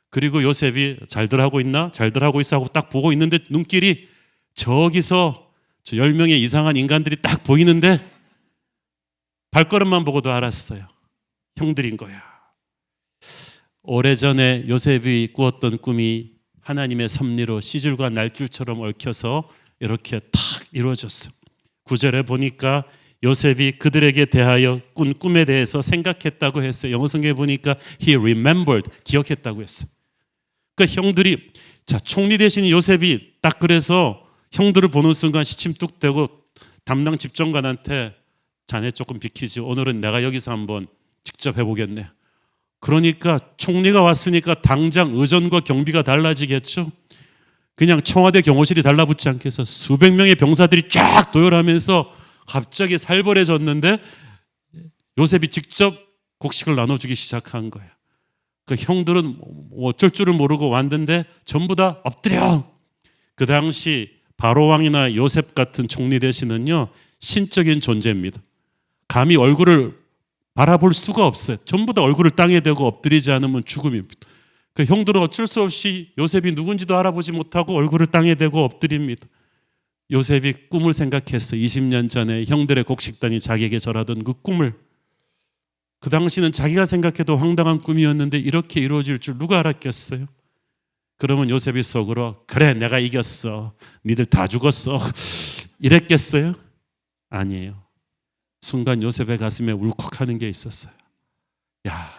그리고 요셉이 잘들 하고 있나? 잘들 하고 있어 하고 딱 보고 있는데 눈길이 저기서 저 10명의 이상한 인간들이 딱 보이는데 발걸음만 보고도 알았어요. 형들인 거야. 오래전에 요셉이 꾸었던 꿈이 하나님의 섭리로 시줄과 날줄처럼 얽혀서 이렇게 탁 이루어졌어요. 9절에 보니까 요셉이 그들에게 대하여 꾼 꿈에 대해서 생각했다고 했어요. 영어 성경에 보니까 he remembered, 기억했다고 했어요. 그러니까 형들이 자 총리 대신 요셉이 딱 그래서 형들을 보는 순간 시침 뚝 떼고 담당 집정관한테 자네 조금 비키지, 오늘은 내가 여기서 한번 직접 해보겠네. 그러니까 총리가 왔으니까 당장 의전과 경비가 달라지겠죠. 그냥 청와대 경호실이 달라붙지 않겠어. 수백 명의 병사들이 쫙 도열하면서 갑자기 살벌해졌는데 요셉이 직접 곡식을 나눠주기 시작한 거예요. 그 형들은 어쩔 줄을 모르고 왔는데 전부 다 엎드려. 그 당시 바로왕이나 요셉 같은 총리 대신은요 신적인 존재입니다. 감히 얼굴을 바라볼 수가 없어요. 전부 다 얼굴을 땅에 대고 엎드리지 않으면 죽음입니다. 그 형들은 어쩔 수 없이 요셉이 누군지도 알아보지 못하고 얼굴을 땅에 대고 엎드립니다. 요셉이 꿈을 생각했어. 20년 전에 형들의 곡식단이 자기에게 절하던 그 꿈을. 그 당시는 자기가 생각해도 황당한 꿈이었는데 이렇게 이루어질 줄 누가 알았겠어요? 그러면 요셉이 속으로 그래 내가 이겼어, 니들 다 죽었어 이랬겠어요? 아니에요. 순간 요셉의 가슴에 울컥하는 게 있었어요. 야,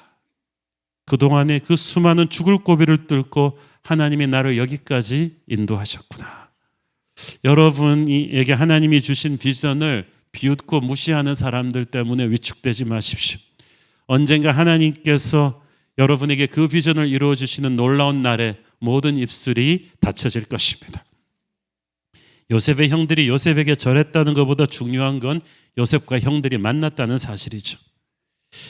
그동안에 그 수많은 죽을 고비를 뚫고 하나님이 나를 여기까지 인도하셨구나. 여러분에게 하나님이 주신 비전을 비웃고 무시하는 사람들 때문에 위축되지 마십시오. 언젠가 하나님께서 여러분에게 그 비전을 이루어 주시는 놀라운 날에 모든 입술이 닫혀질 것입니다. 요셉의 형들이 요셉에게 절했다는 것보다 중요한 건 요셉과 형들이 만났다는 사실이죠.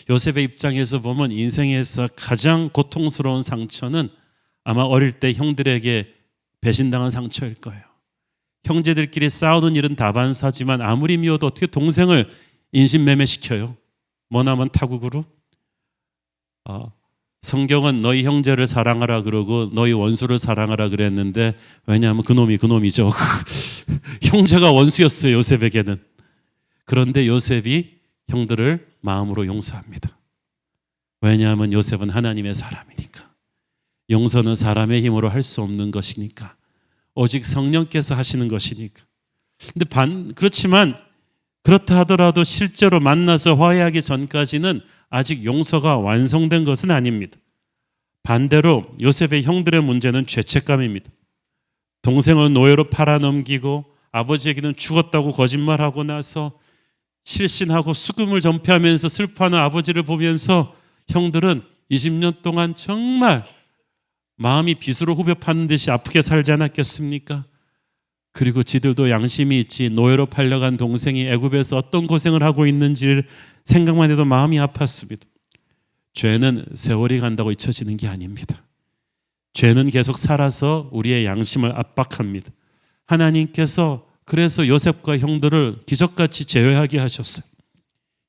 요셉의 입장에서 보면 인생에서 가장 고통스러운 상처는 아마 어릴 때 형들에게 배신당한 상처일 거예요. 형제들끼리 싸우는 일은 다반사지만 아무리 미워도 어떻게 동생을 인신매매시켜요? 머나먼 타국으로? 성경은 너희 형제를 사랑하라 그러고 너희 원수를 사랑하라 그랬는데 왜냐하면 그놈이죠. 형제가 원수였어요, 요셉에게는. 그런데 요셉이 형들을 마음으로 용서합니다. 왜냐하면 요셉은 하나님의 사람이니까. 용서는 사람의 힘으로 할 수 없는 것이니까. 오직 성령께서 하시는 것이니까. 근데 그렇지만 그렇다 하더라도 실제로 만나서 화해하기 전까지는 아직 용서가 완성된 것은 아닙니다. 반대로 요셉의 형들의 문제는 죄책감입니다. 동생을 노예로 팔아넘기고 아버지에게는 죽었다고 거짓말하고 나서 실신하고 수금을 전폐하면서 슬퍼하는 아버지를 보면서 형들은 20년 동안 정말 마음이 빗으로 후벼 파는 듯이 아프게 살지 않았겠습니까? 그리고 지들도 양심이 있지. 노예로 팔려간 동생이 애굽에서 어떤 고생을 하고 있는지를 생각만 해도 마음이 아팠습니다. 죄는 세월이 간다고 잊혀지는 게 아닙니다. 죄는 계속 살아서 우리의 양심을 압박합니다. 하나님께서 그래서 요셉과 형들을 기적같이 제외하게 하셨어요.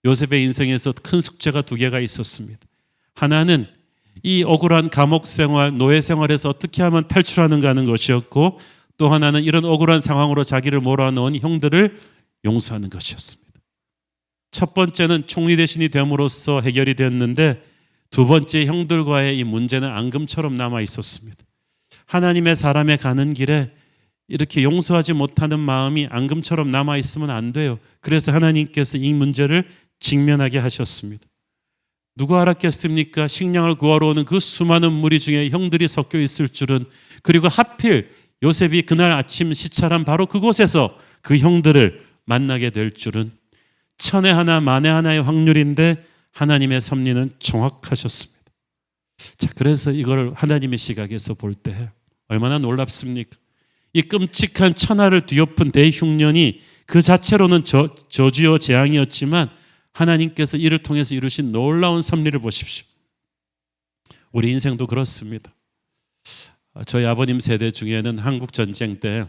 요셉의 인생에서 큰 숙제가 두 개가 있었습니다. 하나는 이 억울한 감옥 생활, 노예 생활에서 어떻게 하면 탈출하는가 하는 것이었고, 또 하나는 이런 억울한 상황으로 자기를 몰아넣은 형들을 용서하는 것이었습니다. 첫 번째는 총리 대신이 됨으로써 해결이 됐는데, 두 번째 형들과의 이 문제는 앙금처럼 남아 있었습니다. 하나님의 사람에 가는 길에 이렇게 용서하지 못하는 마음이 앙금처럼 남아 있으면 안 돼요. 그래서 하나님께서 이 문제를 직면하게 하셨습니다. 누가 알았겠습니까? 식량을 구하러 오는 그 수많은 무리 중에 형들이 섞여 있을 줄은, 그리고 하필 요셉이 그날 아침 시찰한 바로 그곳에서 그 형들을 만나게 될 줄은. 천에 하나 만에 하나의 확률인데 하나님의 섭리는 정확하셨습니다. 자, 그래서 이걸 하나님의 시각에서 볼 때 얼마나 놀랍습니까? 이 끔찍한 천하를 뒤엎은 대흉년이 그 자체로는 저주요 재앙이었지만 하나님께서 이를 통해서 이루신 놀라운 섭리를 보십시오. 우리 인생도 그렇습니다. 저희 아버님 세대 중에는 한국 전쟁 때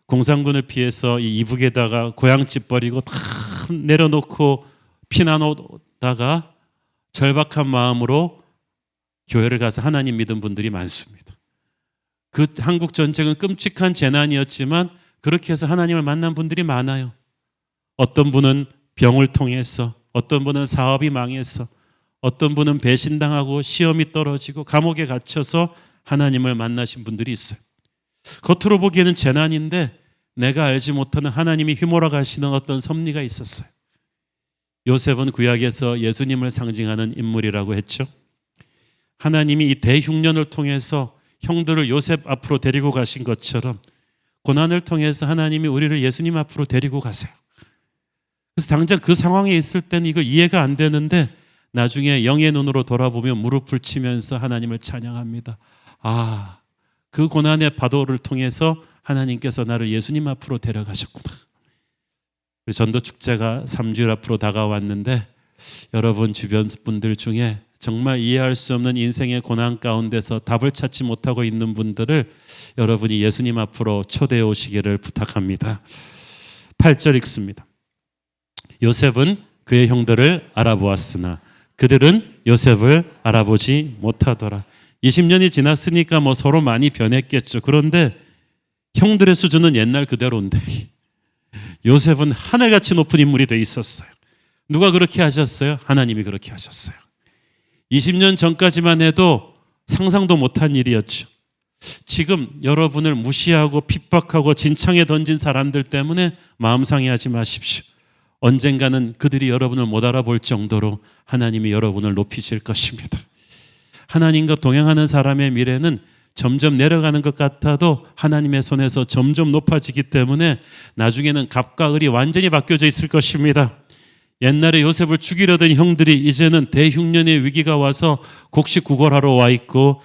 공산군을 피해서 이 이북에다가 고향집 버리고 다 내려놓고 피난오다가 절박한 마음으로 교회를 가서 하나님 믿은 분들이 많습니다. 그 한국 전쟁은 끔찍한 재난이었지만 그렇게 해서 하나님을 만난 분들이 많아요. 어떤 분은 병을 통해서, 어떤 분은 사업이 망해서, 어떤 분은 배신당하고 시험이 떨어지고 감옥에 갇혀서 하나님을 만나신 분들이 있어요. 겉으로 보기에는 재난인데 내가 알지 못하는 하나님이 휘몰아 가시는 어떤 섭리가 있었어요. 요셉은 구약에서 예수님을 상징하는 인물이라고 했죠. 하나님이 이 대흉년을 통해서 형들을 요셉 앞으로 데리고 가신 것처럼 고난을 통해서 하나님이 우리를 예수님 앞으로 데리고 가세요. 그래서 당장 그 상황에 있을 때는 이거 이해가 안 되는데 나중에 영의 눈으로 돌아보며 무릎을 치면서 하나님을 찬양합니다. 아, 그 고난의 파도를 통해서 하나님께서 나를 예수님 앞으로 데려가셨구나. 전도 축제가 3주일 앞으로 다가왔는데 여러분 주변 분들 중에 정말 이해할 수 없는 인생의 고난 가운데서 답을 찾지 못하고 있는 분들을 여러분이 예수님 앞으로 초대해 오시기를 부탁합니다. 8절 읽습니다. 요셉은 그의 형들을 알아보았으나 그들은 요셉을 알아보지 못하더라. 20년이 지났으니까 뭐 서로 많이 변했겠죠. 그런데 형들의 수준은 옛날 그대로인데 요셉은 하늘같이 높은 인물이 돼 있었어요. 누가 그렇게 하셨어요? 하나님이 그렇게 하셨어요. 20년 전까지만 해도 상상도 못한 일이었죠. 지금 여러분을 무시하고 핍박하고 진창에 던진 사람들 때문에 마음 상해하지 마십시오. 언젠가는 그들이 여러분을 못 알아볼 정도로 하나님이 여러분을 높이실 것입니다. 하나님과 동행하는 사람의 미래는 점점 내려가는 것 같아도 하나님의 손에서 점점 높아지기 때문에 나중에는 갑과 을이 완전히 바뀌어져 있을 것입니다. 옛날에 요셉을 죽이려던 형들이 이제는 대흉년의 위기가 와서 곡식구걸하러 와 있고,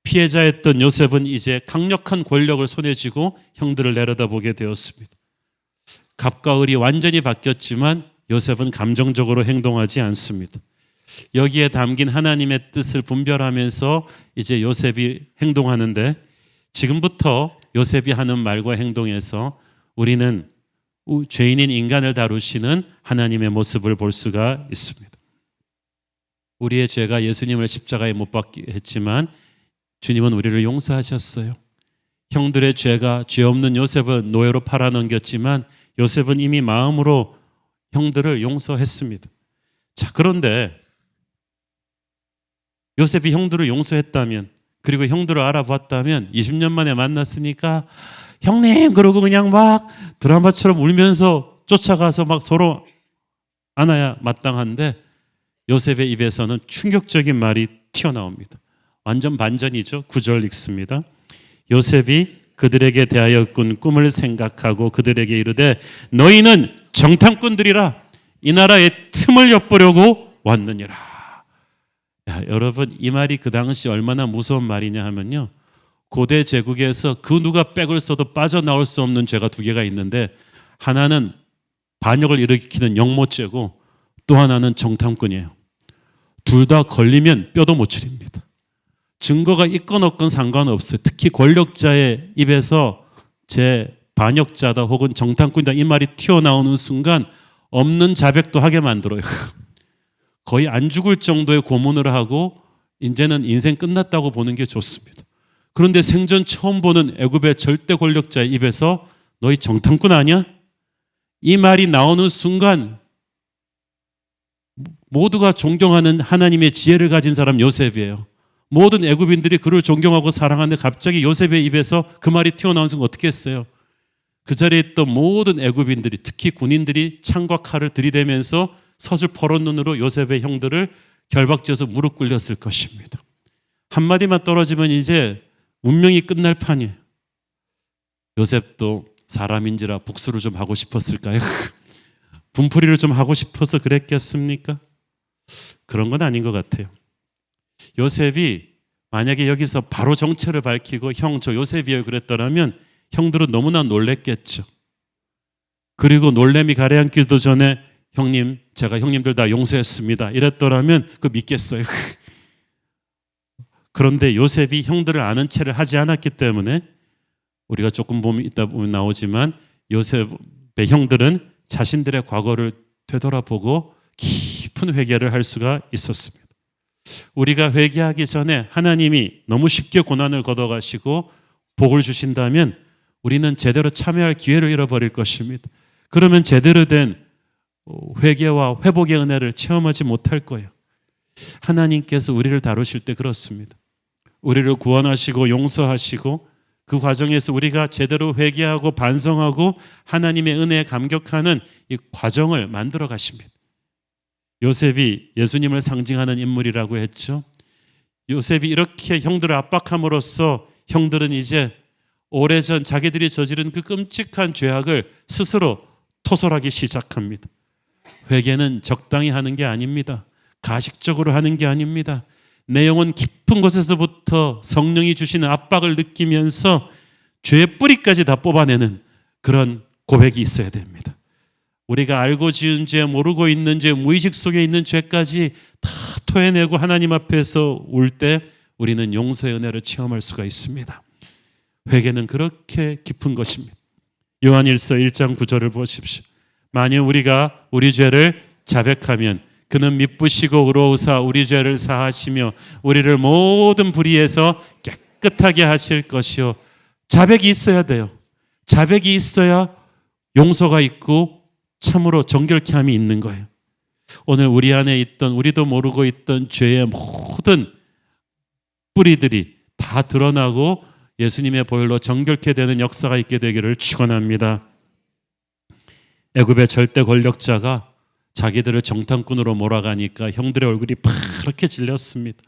피해자였던 요셉은 이제 강력한 권력을 손에 쥐고 형들을 내려다보게 되었습니다. 갑과 을이 완전히 바뀌었지만 요셉은 감정적으로 행동하지 않습니다. 여기에 담긴 하나님의 뜻을 분별하면서 이제 요셉이 행동하는데, 지금부터 요셉이 하는 말과 행동에서 우리는 죄인인 인간을 다루시는 하나님의 모습을 볼 수가 있습니다. 우리의 죄가 예수님을 십자가에 못 박게 했지만 주님은 우리를 용서하셨어요. 형들의 죄가 죄 없는 요셉은 노예로 팔아넘겼지만 요셉은 이미 마음으로 형들을 용서했습니다. 자, 그런데 요셉이 형들을 용서했다면, 그리고 형들을 알아봤다면 20년 만에 만났으니까 형님 그러고 그냥 막 드라마처럼 울면서 쫓아가서 막 서로 안아야 마땅한데 요셉의 입에서는 충격적인 말이 튀어나옵니다. 완전 반전이죠. 9절 읽습니다. 요셉이 그들에게 대하여 꾼 꿈을 생각하고 그들에게 이르되 너희는 정탐꾼들이라 이 나라의 틈을 엿보려고 왔느니라. 야, 여러분 이 말이 그 당시 얼마나 무서운 말이냐 하면요, 고대 제국에서 그 누가 백을 써도 빠져나올 수 없는 죄가 두 개가 있는데 하나는 반역을 일으키는 영모죄고 또 하나는 정탐꾼이에요. 둘 다 걸리면 뼈도 못 추립니다. 증거가 있건 없건 상관없어요. 특히 권력자의 입에서 제 반역자다 혹은 정탐꾼이다 이 말이 튀어나오는 순간 없는 자백도 하게 만들어요. 거의 안 죽을 정도의 고문을 하고 이제는 인생 끝났다고 보는 게 좋습니다. 그런데 생전 처음 보는 애굽의 절대 권력자의 입에서 너희 정탐꾼 아니야? 이 말이 나오는 순간 모두가 존경하는 하나님의 지혜를 가진 사람 요셉이에요. 모든 애굽인들이 그를 존경하고 사랑하는데 갑자기 요셉의 입에서 그 말이 튀어나오는 순간 어떻게 했어요? 그 자리에 있던 모든 애굽인들이 특히 군인들이 창과 칼을 들이대면서 서슬퍼런 눈으로 요셉의 형들을 결박지어서 무릎 꿇렸을 것입니다. 한마디만 떨어지면 이제 운명이 끝날 판이에요. 요셉도 사람인지라 복수를 좀 하고 싶었을까요? 분풀이를 좀 하고 싶어서 그랬겠습니까? 그런 건 아닌 것 같아요. 요셉이 만약에 여기서 바로 정체를 밝히고 형 저 요셉이에요 그랬더라면 형들은 너무나 놀랬겠죠. 그리고 놀램이 가라앉기도 전에 형님 제가 형님들 다 용서했습니다 이랬더라면 그 믿겠어요. 그런데 요셉이 형들을 아는 체를 하지 않았기 때문에 우리가 조금 보면 이따 보면 나오지만 요셉의 형들은 자신들의 과거를 되돌아보고 깊은 회개를 할 수가 있었습니다. 우리가 회개하기 전에 하나님이 너무 쉽게 고난을 걷어가시고 복을 주신다면 우리는 제대로 참여할 기회를 잃어버릴 것입니다. 그러면 제대로 된 회개와 회복의 은혜를 체험하지 못할 거예요. 하나님께서 우리를 다루실 때 그렇습니다. 우리를 구원하시고 용서하시고 그 과정에서 우리가 제대로 회개하고 반성하고 하나님의 은혜에 감격하는 이 과정을 만들어 가십니다. 요셉이 예수님을 상징하는 인물이라고 했죠. 요셉이 이렇게 형들을 압박함으로써 형들은 이제 오래전 자기들이 저지른 그 끔찍한 죄악을 스스로 토설하기 시작합니다. 회개는 적당히 하는 게 아닙니다. 가식적으로 하는 게 아닙니다. 내 영혼 깊은 곳에서부터 성령이 주시는 압박을 느끼면서 죄의 뿌리까지 다 뽑아내는 그런 고백이 있어야 됩니다. 우리가 알고 지은 죄, 모르고 있는 죄, 무의식 속에 있는 죄까지 다 토해내고 하나님 앞에서 울 때 우리는 용서의 은혜를 체험할 수가 있습니다. 회개는 그렇게 깊은 것입니다. 요한일서 1장 9절을 보십시오. 만일 우리가 우리 죄를 자백하면 그는 미쁘시고 의로우사 우리 죄를 사하시며 우리를 모든 불의에서 깨끗하게 하실 것이요. 자백이 있어야 돼요. 자백이 있어야 용서가 있고 참으로 정결케 함이 있는 거예요. 오늘 우리 안에 있던 우리도 모르고 있던 죄의 모든 뿌리들이 다 드러나고 예수님의 보혈로 정결케 되는 역사가 있게 되기를 축원합니다. 애굽의 절대 권력자가 자기들을 정탐꾼으로 몰아가니까 형들의 얼굴이 파랗게 질렸습니다.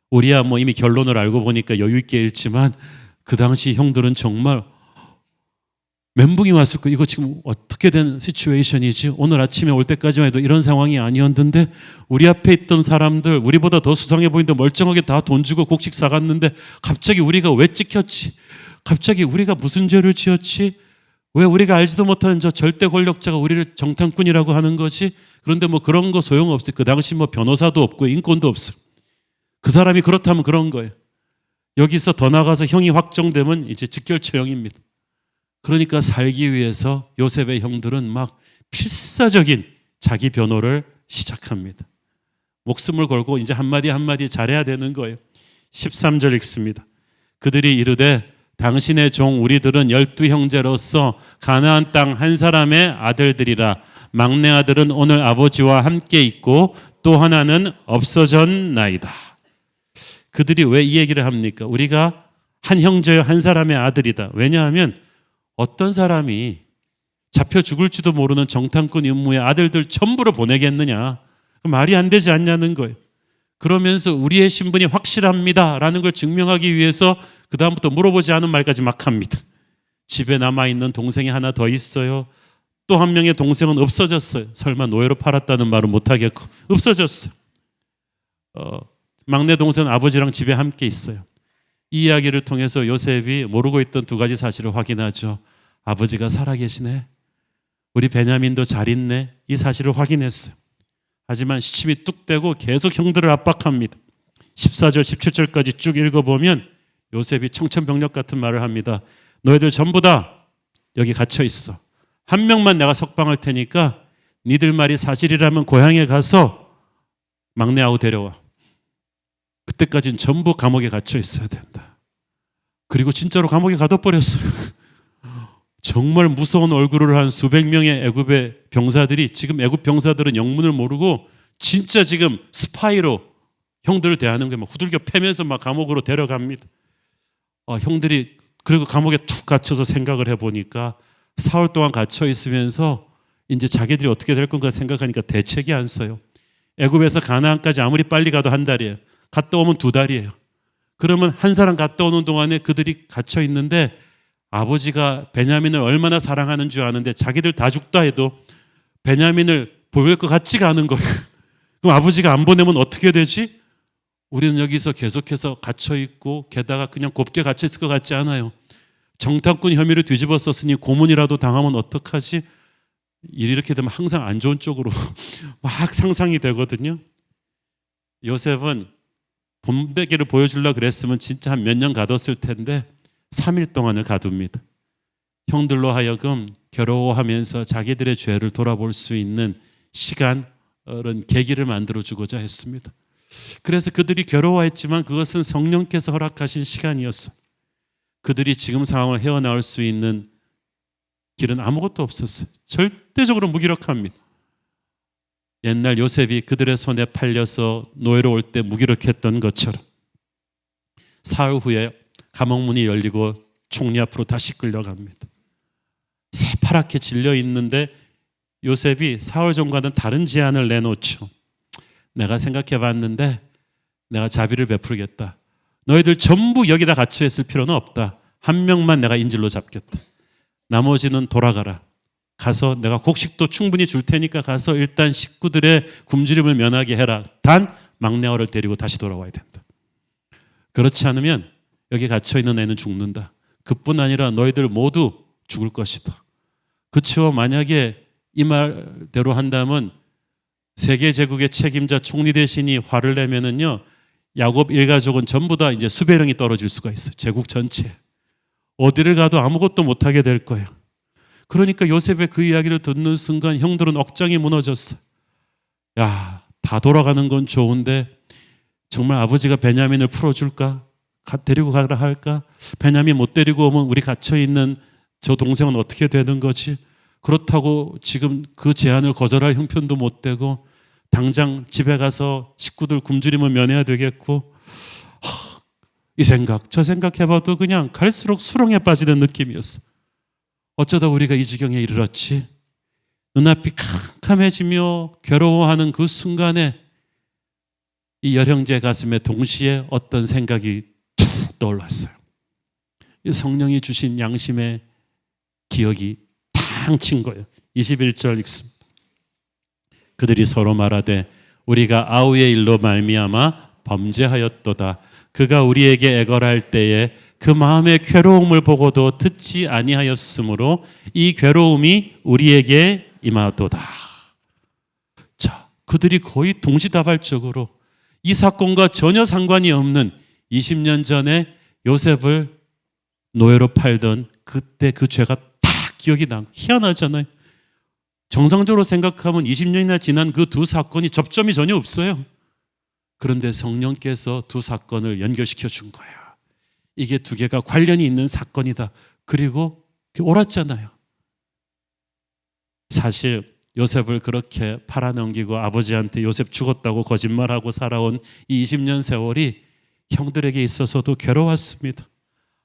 우리야 뭐 이미 결론을 알고 보니까 여유 있게 읽지만 그 당시 형들은 정말 멘붕이 왔을 거예요. 이거 지금 어떻게 된 시츄에이션이지? 오늘 아침에 올 때까지만 해도 이런 상황이 아니었는데 우리 앞에 있던 사람들 우리보다 더 수상해 보이는데 멀쩡하게 다 돈 주고 곡식 사갔는데 갑자기 우리가 왜 찍혔지? 갑자기 우리가 무슨 죄를 지었지? 왜 우리가 알지도 못하는 저 절대 권력자가 우리를 정탐꾼이라고 하는 거지? 그런데 뭐 그런 거 소용없어요. 그 당시 뭐 변호사도 없고 인권도 없어요. 그 사람이 그렇다면 그런 거예요. 여기서 더 나가서 형이 확정되면 이제 직결처형입니다. 그러니까 살기 위해서 요셉의 형들은 막 필사적인 자기 변호를 시작합니다. 목숨을 걸고 이제 한마디 한마디 잘해야 되는 거예요. 13절 읽습니다. 그들이 이르되 당신의 종 우리들은 12형제로서 가나안 땅 한 사람의 아들들이라. 막내 아들은 오늘 아버지와 함께 있고 또 하나는 없어졌나이다. 그들이 왜 이 얘기를 합니까? 우리가 한 형제요 한 사람의 아들이다. 왜냐하면 어떤 사람이 잡혀 죽을지도 모르는 정탐꾼 임무의 아들들 전부를 보내겠느냐. 말이 안 되지 않냐는 거예요. 그러면서 우리의 신분이 확실합니다라는 걸 증명하기 위해서 그 다음부터 물어보지 않은 말까지 막 합니다. 집에 남아있는 동생이 하나 더 있어요. 또 한 명의 동생은 없어졌어요. 설마 노예로 팔았다는 말은 못하겠고 없어졌어요. 막내 동생은 아버지랑 집에 함께 있어요. 이 이야기를 통해서 요셉이 모르고 있던 두 가지 사실을 확인하죠. 아버지가 살아계시네. 우리 베냐민도 잘 있네. 이 사실을 확인했어요. 하지만 시침이 뚝 떼고 계속 형들을 압박합니다. 14절 17절까지 쭉 읽어보면 요셉이 청천벽력 같은 말을 합니다. 너희들 전부 다 여기 갇혀 있어. 한 명만 내가 석방할 테니까 니들 말이 사실이라면 고향에 가서 막내 아우 데려와. 그때까지는 전부 감옥에 갇혀 있어야 된다. 그리고 진짜로 감옥에 가둬버렸어요. 정말 무서운 얼굴을 한 수백 명의 애굽의 병사들이, 지금 애굽 병사들은 영문을 모르고 진짜 지금 스파이로 형들을 대하는 게 막 후들겨 패면서 막 감옥으로 데려갑니다. 형들이 그리고 감옥에 툭 갇혀서 생각을 해보니까 사흘 동안 갇혀 있으면서 이제 자기들이 어떻게 될 건가 생각하니까 대책이 안 써요. 애굽에서 가나안까지 아무리 빨리 가도 한 달이에요. 갔다 오면 2달이에요. 그러면 한 사람 갔다 오는 동안에 그들이 갇혀 있는데 아버지가 베냐민을 얼마나 사랑하는 줄 아는데 자기들 다 죽다 해도 베냐민을 보낼 것 같지가 않은 거예요. 그럼 아버지가 안 보내면 어떻게 되지? 우리는 여기서 계속해서 갇혀 있고 게다가 그냥 곱게 갇혀 있을 것 같지 않아요. 정탐꾼 혐의를 뒤집어 썼으니 고문이라도 당하면 어떡하지? 일이 이렇게 되면 항상 안 좋은 쪽으로 막 상상이 되거든요. 요셉은 본대기를 보여주려고 그랬으면 진짜 한 몇 년 가뒀을 텐데 3일 동안을 가둡니다. 형들로 하여금 괴로워하면서 자기들의 죄를 돌아볼 수 있는 시간, 계기를 만들어주고자 했습니다. 그래서 그들이 괴로워했지만 그것은 성령께서 허락하신 시간이었어. 그들이 지금 상황을 헤어나올 수 있는 길은 아무것도 없었어요. 절대적으로 무기력합니다. 옛날 요셉이 그들의 손에 팔려서 노예로 올 때 무기력했던 것처럼 사흘 후에 감옥 문이 열리고 총리 앞으로 다시 끌려갑니다. 새파랗게 질려 있는데 요셉이 사흘 전과는 다른 제안을 내놓죠. 내가 생각해 봤는데 내가 자비를 베풀겠다. 너희들 전부 여기다 갇혀 있을 필요는 없다. 한 명만 내가 인질로 잡겠다. 나머지는 돌아가라. 가서 내가 곡식도 충분히 줄 테니까 가서 일단 식구들의 굶주림을 면하게 해라. 단 막내아를 데리고 다시 돌아와야 된다. 그렇지 않으면 여기 갇혀 있는 애는 죽는다. 그뿐 아니라 너희들 모두 죽을 것이다. 그렇죠. 만약에 이 말대로 한다면 세계 제국의 책임자 총리 대신이 화를 내면은요, 야곱 일가족은 전부 다 이제 수배령이 떨어질 수가 있어요. 제국 전체. 어디를 가도 아무것도 못하게 될 거예요. 그러니까 요셉의 그 이야기를 듣는 순간 형들은 억장이 무너졌어. 야, 다 돌아가는 건 좋은데 정말 아버지가 베냐민을 풀어줄까? 데리고 가라 할까? 베냐민 못 데리고 오면 우리 갇혀있는 저 동생은 어떻게 되는 거지? 그렇다고 지금 그 제안을 거절할 형편도 못 되고 당장 집에 가서 식구들 굶주림을 면해야 되겠고, 이 생각 저 생각해봐도 그냥 갈수록 수렁에 빠지는 느낌이었어. 어쩌다 우리가 이 지경에 이르렀지? 눈앞이 캄캄해지며 괴로워하는 그 순간에 이 여형제 가슴에 동시에 어떤 생각이 툭 떠올랐어요. 이 성령이 주신 양심의 기억이 탕 친 거예요. 21절 읽습니다. 그들이 서로 말하되 우리가 아우의 일로 말미암아 범죄하였도다. 그가 우리에게 애걸할 때에 그 마음의 괴로움을 보고도 듣지 아니하였으므로 이 괴로움이 우리에게 임하도다. 자, 그들이 거의 동시다발적으로 이 사건과 전혀 상관이 없는 20년 전에 요셉을 노예로 팔던 그때 그 죄가 딱 기억이 나고, 희한하잖아요. 정상적으로 생각하면 20년이나 지난 그 두 사건이 접점이 전혀 없어요. 그런데 성령께서 두 사건을 연결시켜 준 거예요. 이게 두 개가 관련이 있는 사건이다. 그리고 옳았잖아요. 사실 요셉을 그렇게 팔아넘기고 아버지한테 요셉 죽었다고 거짓말하고 살아온 이 20년 세월이 형들에게 있어서도 괴로웠습니다.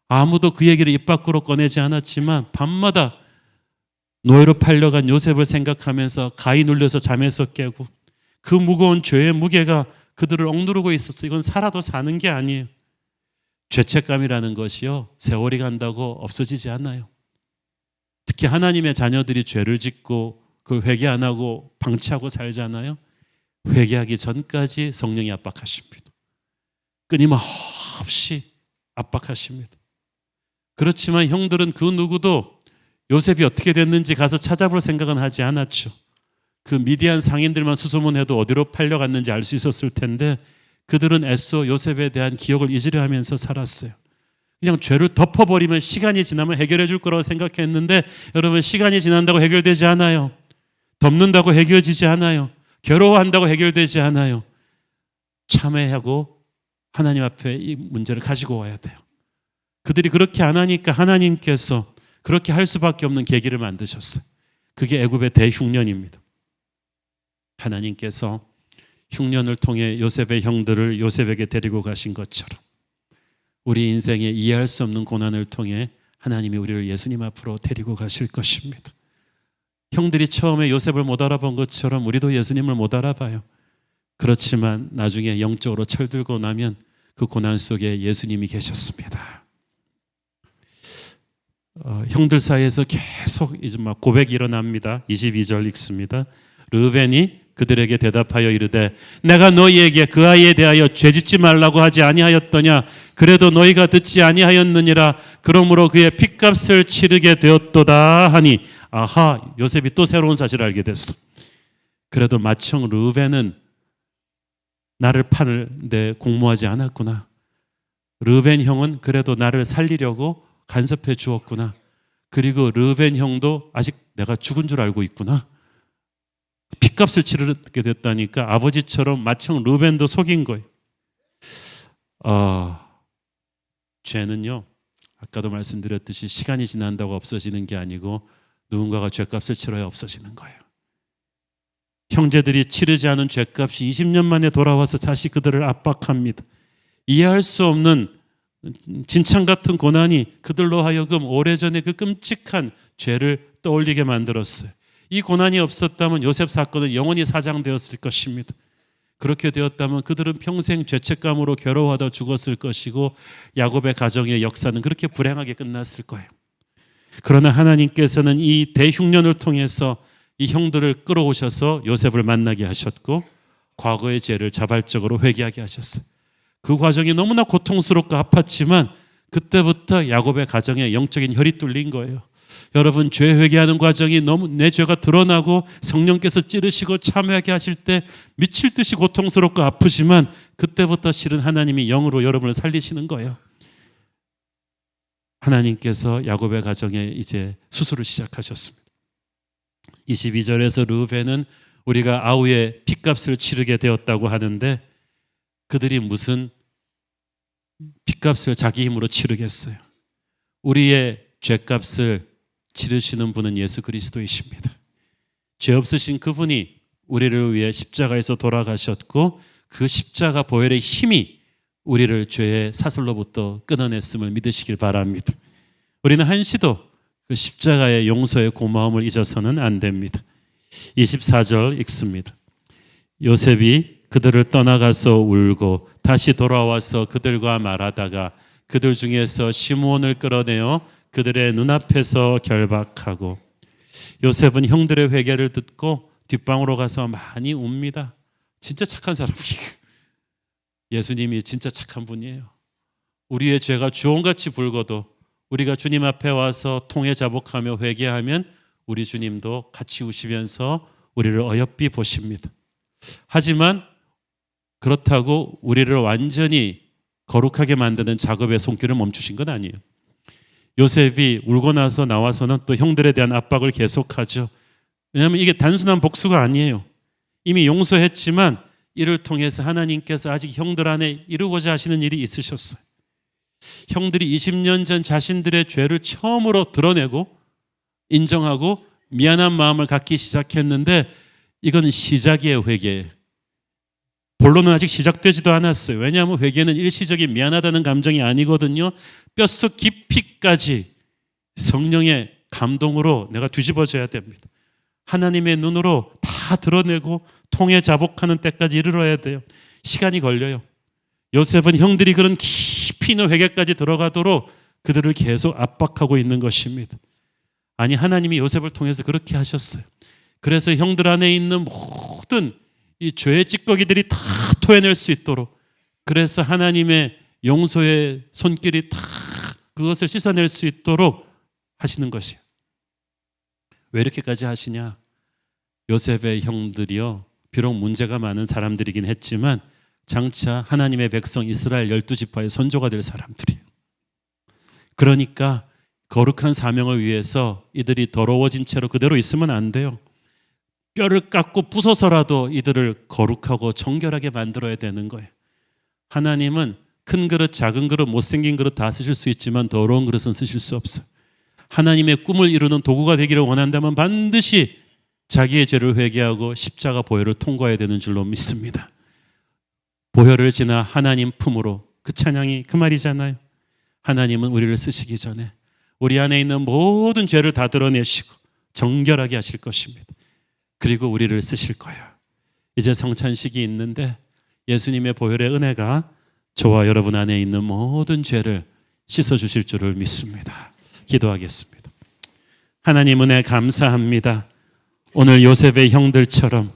아무도 그 얘기를 입 밖으로 꺼내지 않았지만 밤마다 노예로 팔려간 요셉을 생각하면서 가히 눌려서 잠에서 깨고 그 무거운 죄의 무게가 그들을 억누르고 있었어요. 이건 살아도 사는 게 아니에요. 죄책감이라는 것이요, 세월이 간다고 없어지지 않아요. 특히 하나님의 자녀들이 죄를 짓고 그걸 회개 안 하고 방치하고 살잖아요. 회개하기 전까지 성령이 압박하십니다. 끊임없이 압박하십니다. 그렇지만 형들은 그 누구도 요셉이 어떻게 됐는지 가서 찾아볼 생각은 하지 않았죠. 그 미디안 상인들만 수소문해도 어디로 팔려갔는지 알 수 있었을 텐데 그들은 애써 요셉에 대한 기억을 잊으려 하면서 살았어요. 그냥 죄를 덮어버리면 시간이 지나면 해결해 줄 거라고 생각했는데 여러분, 시간이 지난다고 해결되지 않아요. 덮는다고 해결되지 않아요. 괴로워한다고 해결되지 않아요. 참회하고 하나님 앞에 이 문제를 가지고 와야 돼요. 그들이 그렇게 안 하니까 하나님께서 그렇게 할 수밖에 없는 계기를 만드셨어요. 그게 애굽의 대흉년입니다. 하나님께서 흉년을 통해 요셉의 형들을 요셉에게 데리고 가신 것처럼 우리 인생에 이해할 수 없는 고난을 통해 하나님이 우리를 예수님 앞으로 데리고 가실 것입니다. 형들이 처음에 요셉을 못 알아본 것처럼 우리도 예수님을 못 알아봐요. 그렇지만 나중에 영적으로 철들고 나면 그 고난 속에 예수님이 계셨습니다. 형들 사이에서 계속 이제 막 고백이 일어납니다. 22절 읽습니다. 르벤이 그들에게 대답하여 이르되 내가 너희에게 그 아이에 대하여 죄짓지 말라고 하지 아니하였더냐. 그래도 너희가 듣지 아니하였느니라. 그러므로 그의 핏값을 치르게 되었도다 하니, 아하, 요셉이 또 새로운 사실을 알게 됐어. 그래도 마청 르벤은 나를 파는데 공모하지 않았구나. 르벤 형은 그래도 나를 살리려고 간섭해 주었구나. 그리고 르벤 형도 아직 내가 죽은 줄 알고 있구나. 핏값을 치르게 됐다니까 아버지처럼 마청 르벤도 속인 거예요. 죄는요, 아까도 말씀드렸듯이 시간이 지난다고 없어지는 게 아니고 누군가가 죄값을 치러야 없어지는 거예요. 형제들이 치르지 않은 죄값이 20년 만에 돌아와서 다시 그들을 압박합니다. 이해할 수 없는 진창 같은 고난이 그들로 하여금 오래전에 그 끔찍한 죄를 떠올리게 만들었어요. 이 고난이 없었다면 요셉 사건은 영원히 사장되었을 것입니다. 그렇게 되었다면 그들은 평생 죄책감으로 괴로워하다 죽었을 것이고 야곱의 가정의 역사는 그렇게 불행하게 끝났을 거예요. 그러나 하나님께서는 이 대흉년을 통해서 이 형들을 끌어오셔서 요셉을 만나게 하셨고 과거의 죄를 자발적으로 회개하게 하셨어요. 그 과정이 너무나 고통스럽고 아팠지만 그때부터 야곱의 가정에 영적인 혈이 뚫린 거예요. 여러분, 죄 회개하는 과정이 너무 내 죄가 드러나고 성령께서 찌르시고 참회하게 하실 때 미칠 듯이 고통스럽고 아프지만 그때부터 실은 하나님이 영으로 여러분을 살리시는 거예요. 하나님께서 야곱의 가정에 이제 수술을 시작하셨습니다. 22절에서 르벤은 우리가 아우의 핏값을 치르게 되었다고 하는데 그들이 무슨 핏값을 자기 힘으로 치르겠어요. 우리의 죄값을 치르시는 분은 예수 그리스도이십니다. 죄 없으신 그분이 우리를 위해 십자가에서 돌아가셨고 그 십자가 보혈의 힘이 우리를 죄의 사슬로부터 끊어냈음을 믿으시길 바랍니다. 우리는 한시도 그 십자가의 용서의 고마움을 잊어서는 안 됩니다. 24절 읽습니다. 요셉이 그들을 떠나가서 울고 다시 돌아와서 그들과 말하다가 그들 중에서 시므온을 끌어내어 그들의 눈앞에서 결박하고, 요셉은 형들의 회개를 듣고 뒷방으로 가서 많이 웁니다. 진짜 착한 사람이에요. 예수님이 진짜 착한 분이에요. 우리의 죄가 주홍같이 붉어도 우리가 주님 앞에 와서 통회 자복하며 회개하면 우리 주님도 같이 우시면서 우리를 어여삐 보십니다. 하지만 그렇다고 우리를 완전히 거룩하게 만드는 작업의 손길을 멈추신 건 아니에요. 요셉이 울고 나서 나와서는 또 형들에 대한 압박을 계속하죠. 왜냐하면 이게 단순한 복수가 아니에요. 이미 용서했지만 이를 통해서 하나님께서 아직 형들 안에 이루고자 하시는 일이 있으셨어요. 형들이 20년 전 자신들의 죄를 처음으로 드러내고 인정하고 미안한 마음을 갖기 시작했는데 이건 시작이에요. 회개예요. 본론은 아직 시작되지도 않았어요. 왜냐하면 회개는 일시적인 미안하다는 감정이 아니거든요. 뼛속 깊이까지 성령의 감동으로 내가 뒤집어져야 됩니다. 하나님의 눈으로 다 드러내고 통해 자복하는 때까지 이르러야 돼요. 시간이 걸려요. 요셉은 형들이 그런 깊이 있는 회개까지 들어가도록 그들을 계속 압박하고 있는 것입니다. 아니, 하나님이 요셉을 통해서 그렇게 하셨어요. 그래서 형들 안에 있는 모든 이 죄의 찌꺼기들이 다 토해낼 수 있도록, 그래서 하나님의 용서의 손길이 다 그것을 씻어낼 수 있도록 하시는 것이에요. 왜 이렇게까지 하시냐? 요셉의 형들이요, 비록 문제가 많은 사람들이긴 했지만 장차 하나님의 백성 이스라엘 12지파의 선조가 될 사람들이에요. 그러니까 거룩한 사명을 위해서 이들이 더러워진 채로 그대로 있으면 안 돼요. 뼈를 깎고 부숴서라도 이들을 거룩하고 정결하게 만들어야 되는 거예요. 하나님은 큰 그릇, 작은 그릇, 못생긴 그릇 다 쓰실 수 있지만 더러운 그릇은 쓰실 수 없어요. 하나님의 꿈을 이루는 도구가 되기를 원한다면 반드시 자기의 죄를 회개하고 십자가 보혈을 통과해야 되는 줄로 믿습니다. 보혈을 지나 하나님 품으로, 그 찬양이 그 말이잖아요. 하나님은 우리를 쓰시기 전에 우리 안에 있는 모든 죄를 다 드러내시고 정결하게 하실 것입니다. 그리고 우리를 쓰실 거예요. 이제 성찬식이 있는데 예수님의 보혈의 은혜가 저와 여러분 안에 있는 모든 죄를 씻어주실 줄을 믿습니다. 기도하겠습니다. 하나님 은혜 감사합니다. 오늘 요셉의 형들처럼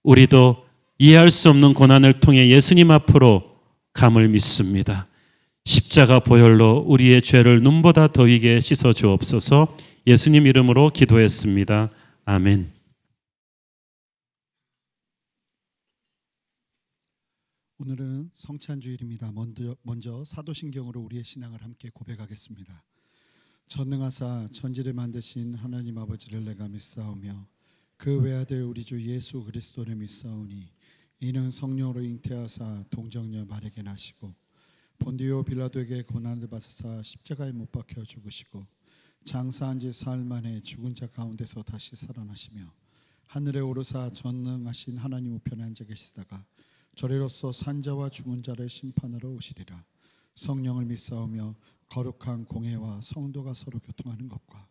우리도 이해할 수 없는 고난을 통해 예수님 앞으로 감을 믿습니다. 십자가 보혈로 우리의 죄를 눈보다 더위게 씻어 주옵소서. 예수님 이름으로 기도했습니다. 아멘. 오늘은 성찬주일입니다. 먼저 사도신경으로 우리의 신앙을 함께 고백하겠습니다. 전능하사 천지를 만드신 하나님 아버지를 내가 믿사오며 그 외아들 우리 주 예수 그리스도를 믿사오니 이는 성령으로 잉태하사 동정녀 마리아에게 나시고 본디오 빌라도에게 고난을 받으사 십자가에 못 박혀 죽으시고 장사한 지 사흘 만에 죽은 자 가운데서 다시 살아나시며 하늘에 오르사 전능하신 하나님 우편에 앉아 계시다가 저리로서 산자와 죽은 자를 심판하러 오시리라. 성령을 믿사오며 거룩한 공회와 성도가 서로 교통하는 것과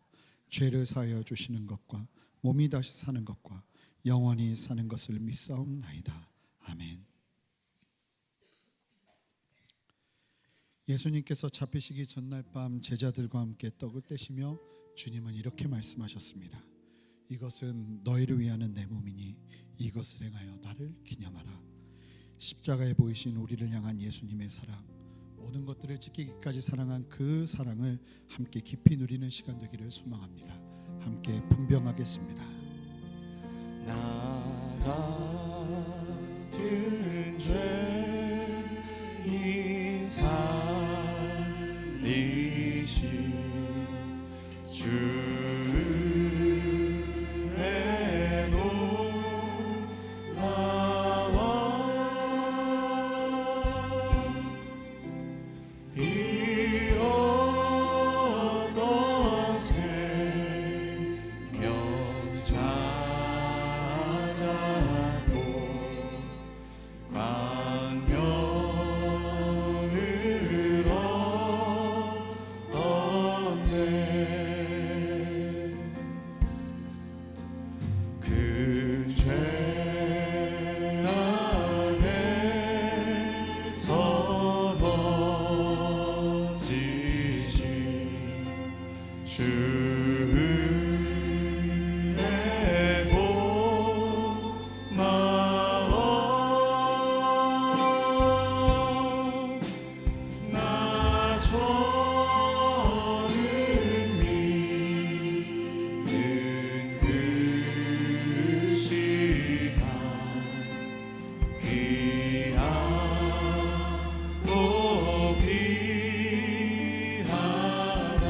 죄를 사하여 주시는 것과 몸이 다시 사는 것과 영원히 사는 것을 믿사옵나이다. 아멘. 예수님께서 잡히시기 전날 밤 제자들과 함께 떡을 떼시며 주님은 이렇게 말씀하셨습니다. 이것은 너희를 위하는 내 몸이니 이것을 행하여 나를 기념하라. 십자가에 보이신 우리를 향한 예수님의 사랑, 모든 것들을 지키기까지 사랑한 그 사랑을 함께 깊이 누리는 시간 되기를 소망합니다. 함께 분병하겠습니다. 나 같은 죄인 살리신 주의 놀라워 이었던 생명 찾았고 광명을 얻었네. 그 죄 안에서 던지신 주의 고마워. 나 처음 믿는 그 시간 귀하고 귀하다.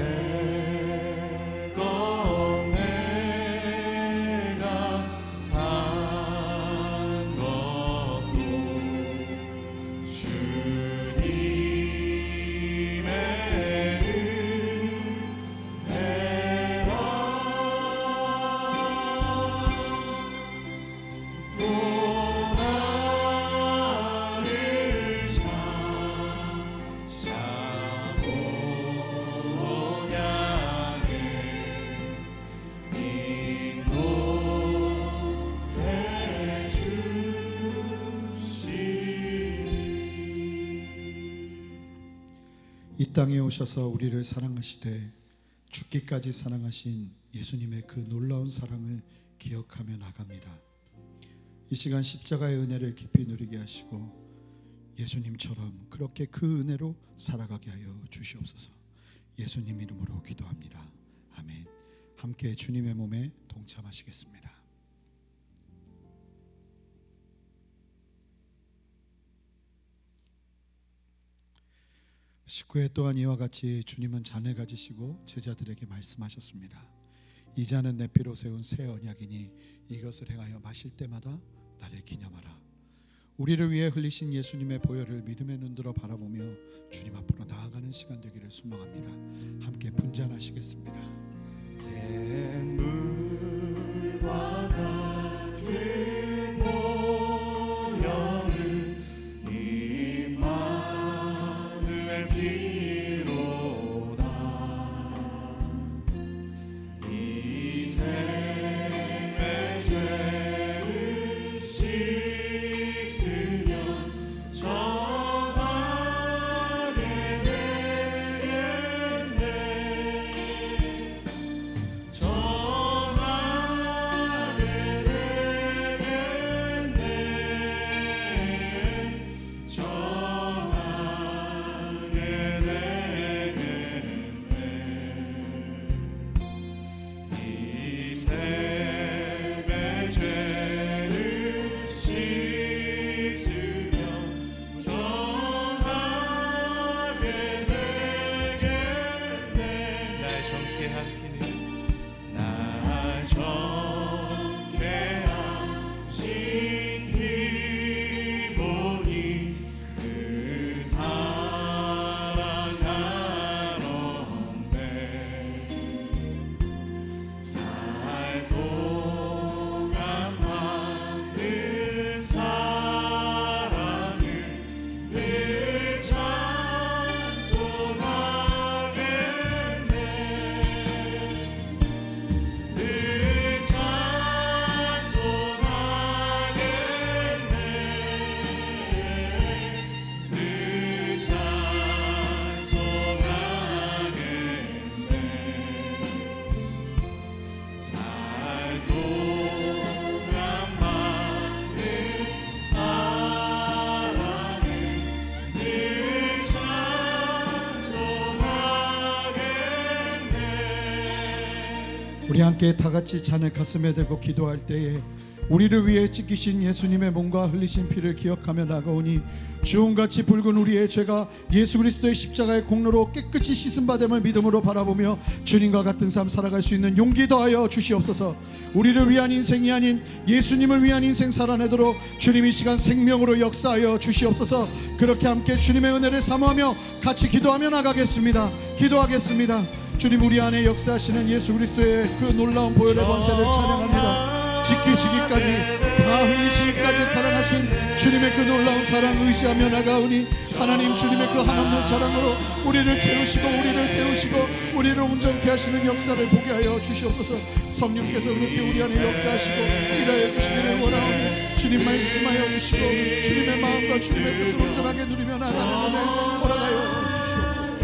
이제껏 내가 산 것도 주님의 은혜라. 또 나를 찾아오게 인도해 주시리. 이 땅에 오셔서 우리를 사랑하시되 죽기까지 사랑하신 예수님의 그 놀라운 사랑을 기억하며 나갑니다. 이 시간 십자가의 은혜를 깊이 누리게 하시고 예수님처럼 그렇게 그 은혜로 살아가게 하여 주시옵소서. 예수님 이름으로 기도합니다. 아멘. 함께 주님의 몸에 동참하시겠습니다. 십구회 또한 이와 같이 주님은 잔을 가지시고 제자들에게 말씀하셨습니다. 이 잔은 내 피로 세운 새 언약이니 이것을 행하여 마실 때마다 나를 기념하라. 우리를 위해 흘리신 예수님의 보혈을 믿음의 눈들어 바라보며 주님 앞으로 나아가는 시간 되기를 소망합니다. 함께 분잔하시겠습니다. 샘물과 같은 보혈을 임마누엘 피로다. 이 생의 죄를 씻으면 정하게 되겠네. 정하게 되겠네. 정하게 되겠네. 이 샘의 죄를 씻으면 정하게 되겠네. 날 정케 한 피는 날 정케 하신 피 보니 그 사랑하는데 살 동안 받는 사랑을 늘 찬송하겠네. 늘 찬송하겠네. 늘 찬송하겠네. 살 동안 받는 사랑을 늘 찬송하겠네. 우리 함께 다 같이 잔을 가슴에 대고 기도할 때에 우리를 위해 찢기신 예수님의 몸과 흘리신 피를 기억하며 나가오니 주홍같이 붉은 우리의 죄가 예수 그리스도의 십자가의 공로로 깨끗이 씻은 바 됨을 믿음으로 바라보며 주님과 같은 삶 살아갈 수 있는 용기 더하여 주시옵소서. 우리를 위한 인생이 아닌 예수님을 위한 인생 살아내도록 주님 이 시간 생명으로 역사하여 주시옵소서. 그렇게 함께 주님의 은혜를 사모하며 같이 기도하며 나가겠습니다. 기도하겠습니다. 주님, 우리 안에 역사하시는 예수 그리스도의 그 놀라운 보혈의 권세를 찬양합니다. 지키시기까지 다 흘리시기까지 사랑하신 주님의 그 놀라운 사랑 의지하며 나가오니 하나님, 주님의 그 한없는 사랑으로 우리를 채우시고 우리를 세우시고 우리를 온전케 하시는 역사를 보게 하여 주시옵소서. 성령께서 그렇게 우리 안에 역사하시고 일하여 주시기를 원하오니 주님 말씀하여 주시고 주님의 마음과 주님의 뜻을 온전하게 누리며 나가는 은혜 허락하여 주시옵소서.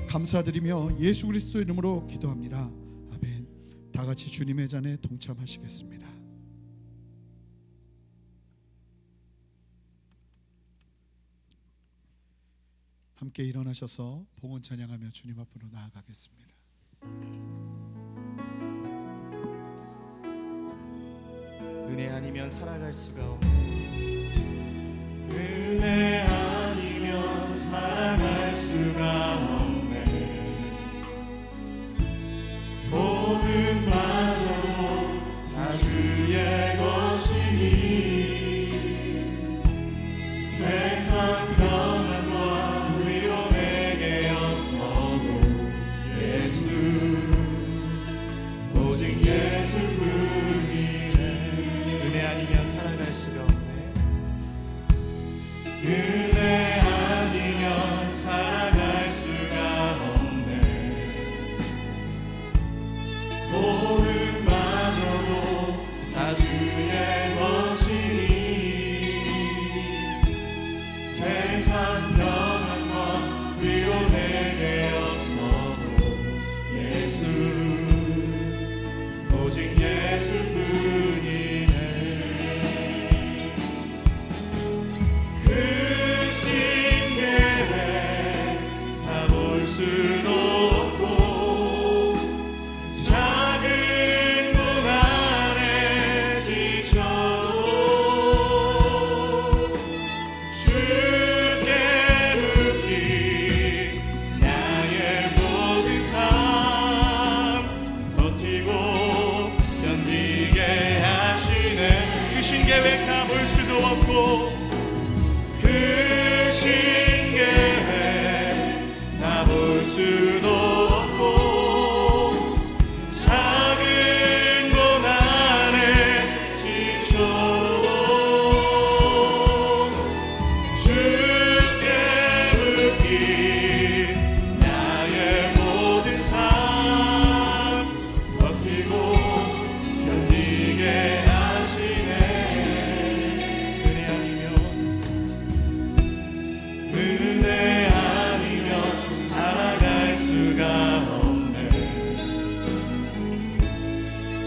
감사드리며 예수 그리스도 이름으로 기도합니다. 아멘. 다 같이 주님의 잔에 동참하시겠습니다. 함께 일어나셔서 봉헌 찬양하며 주님 앞으로 나아가겠습니다. 은혜 아니면 살아갈 수가 없네. 은혜 아니면 살아갈 수가 없네. 모든마저도 다 주의 것이니 세상 평안과 위로 내게 없어도 예수, 오직 예수뿐이네. 은혜 아니면 살아갈 수가 없네. 은혜 아니면 살아갈 수가 없네. 모든마저도 다 주의 것이니 세상 평안과 위로 내게 없어도 예수, 오직 예수뿐이네. 그 계획 다 볼 수도 없고 작은 고난에 지쳐도 주께 묻기 나의 모든 삶 버티고 견디게 하시네. 은혜 아니면 살아갈 수가 없네.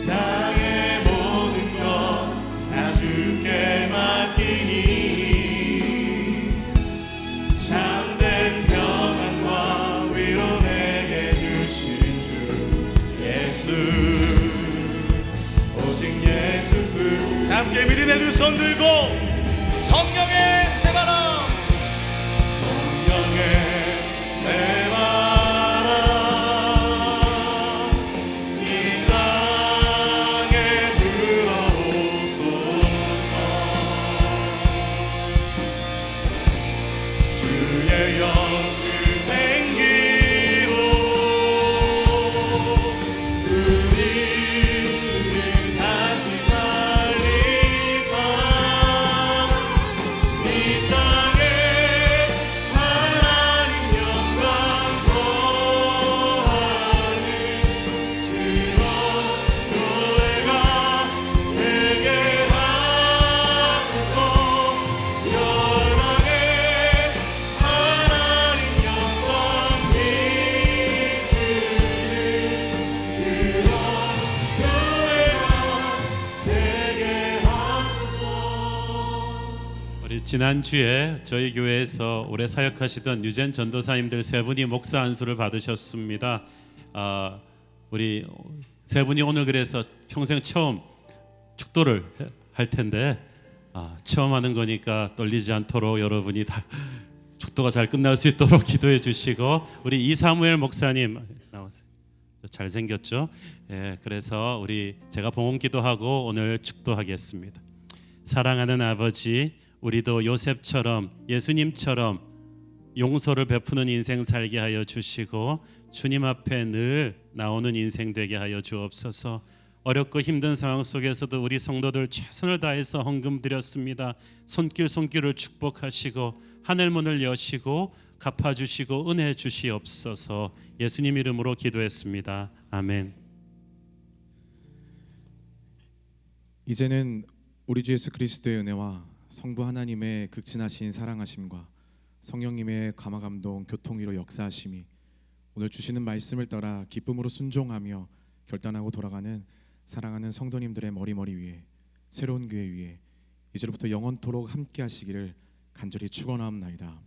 나의 모든 것 다 주께 맡기니 참된 평안과 위로 내게 주신 주 예수 오직 예수뿐. 함께 믿음의 두 손 들고 성령의 새바람 성령의 새바람 이 땅에 불어오소서. 주의 영그 생기로 우리를 다시 살리사 이 땅에 하나님 영광 더하는 그런 교회가 되게 하소서. 열방에 하나님 영광 비추는 그런 교회가 되게 하소서. 우리 지난주에 저희 교회에서 오래 사역하시던 유젠 전도사님들 세 분이 목사 안수를 받으셨습니다. 우리 세 분이 오늘 그래서 평생 처음 축도를 할 텐데 처음 하는 거니까 떨리지 않도록 여러분이 다 축도가 잘 끝날 수 있도록 기도해 주시고, 우리 이사무엘 목사님 나오세요. 잘생겼죠? 예, 그래서 우리 제가 봉헌 기도하고 오늘 축도하겠습니다. 사랑하는 아버지, 우리도 요셉처럼 예수님처럼 용서를 베푸는 인생 살게 하여 주시고 주님 앞에 늘 나오는 인생 되게 하여 주옵소서. 어렵고 힘든 상황 속에서도 우리 성도들 최선을 다해서 헌금 드렸습니다. 손길을 축복하시고 하늘 문을 여시고 갚아주시고 은혜 주시옵소서. 예수님 이름으로 기도했습니다. 아멘. 이제는 우리 주 예수 그리스도의 은혜와 성부 하나님의 극진하신 사랑하심과 성령님의 감화감동 교통위로 역사하심이 오늘 주시는 말씀을 따라 기쁨으로 순종하며 결단하고 돌아가는 사랑하는 성도님들의 머리머리 위에 새로운 교회 위에 이제로부터 영원토록 함께 하시기를 간절히 축원하옵나이다.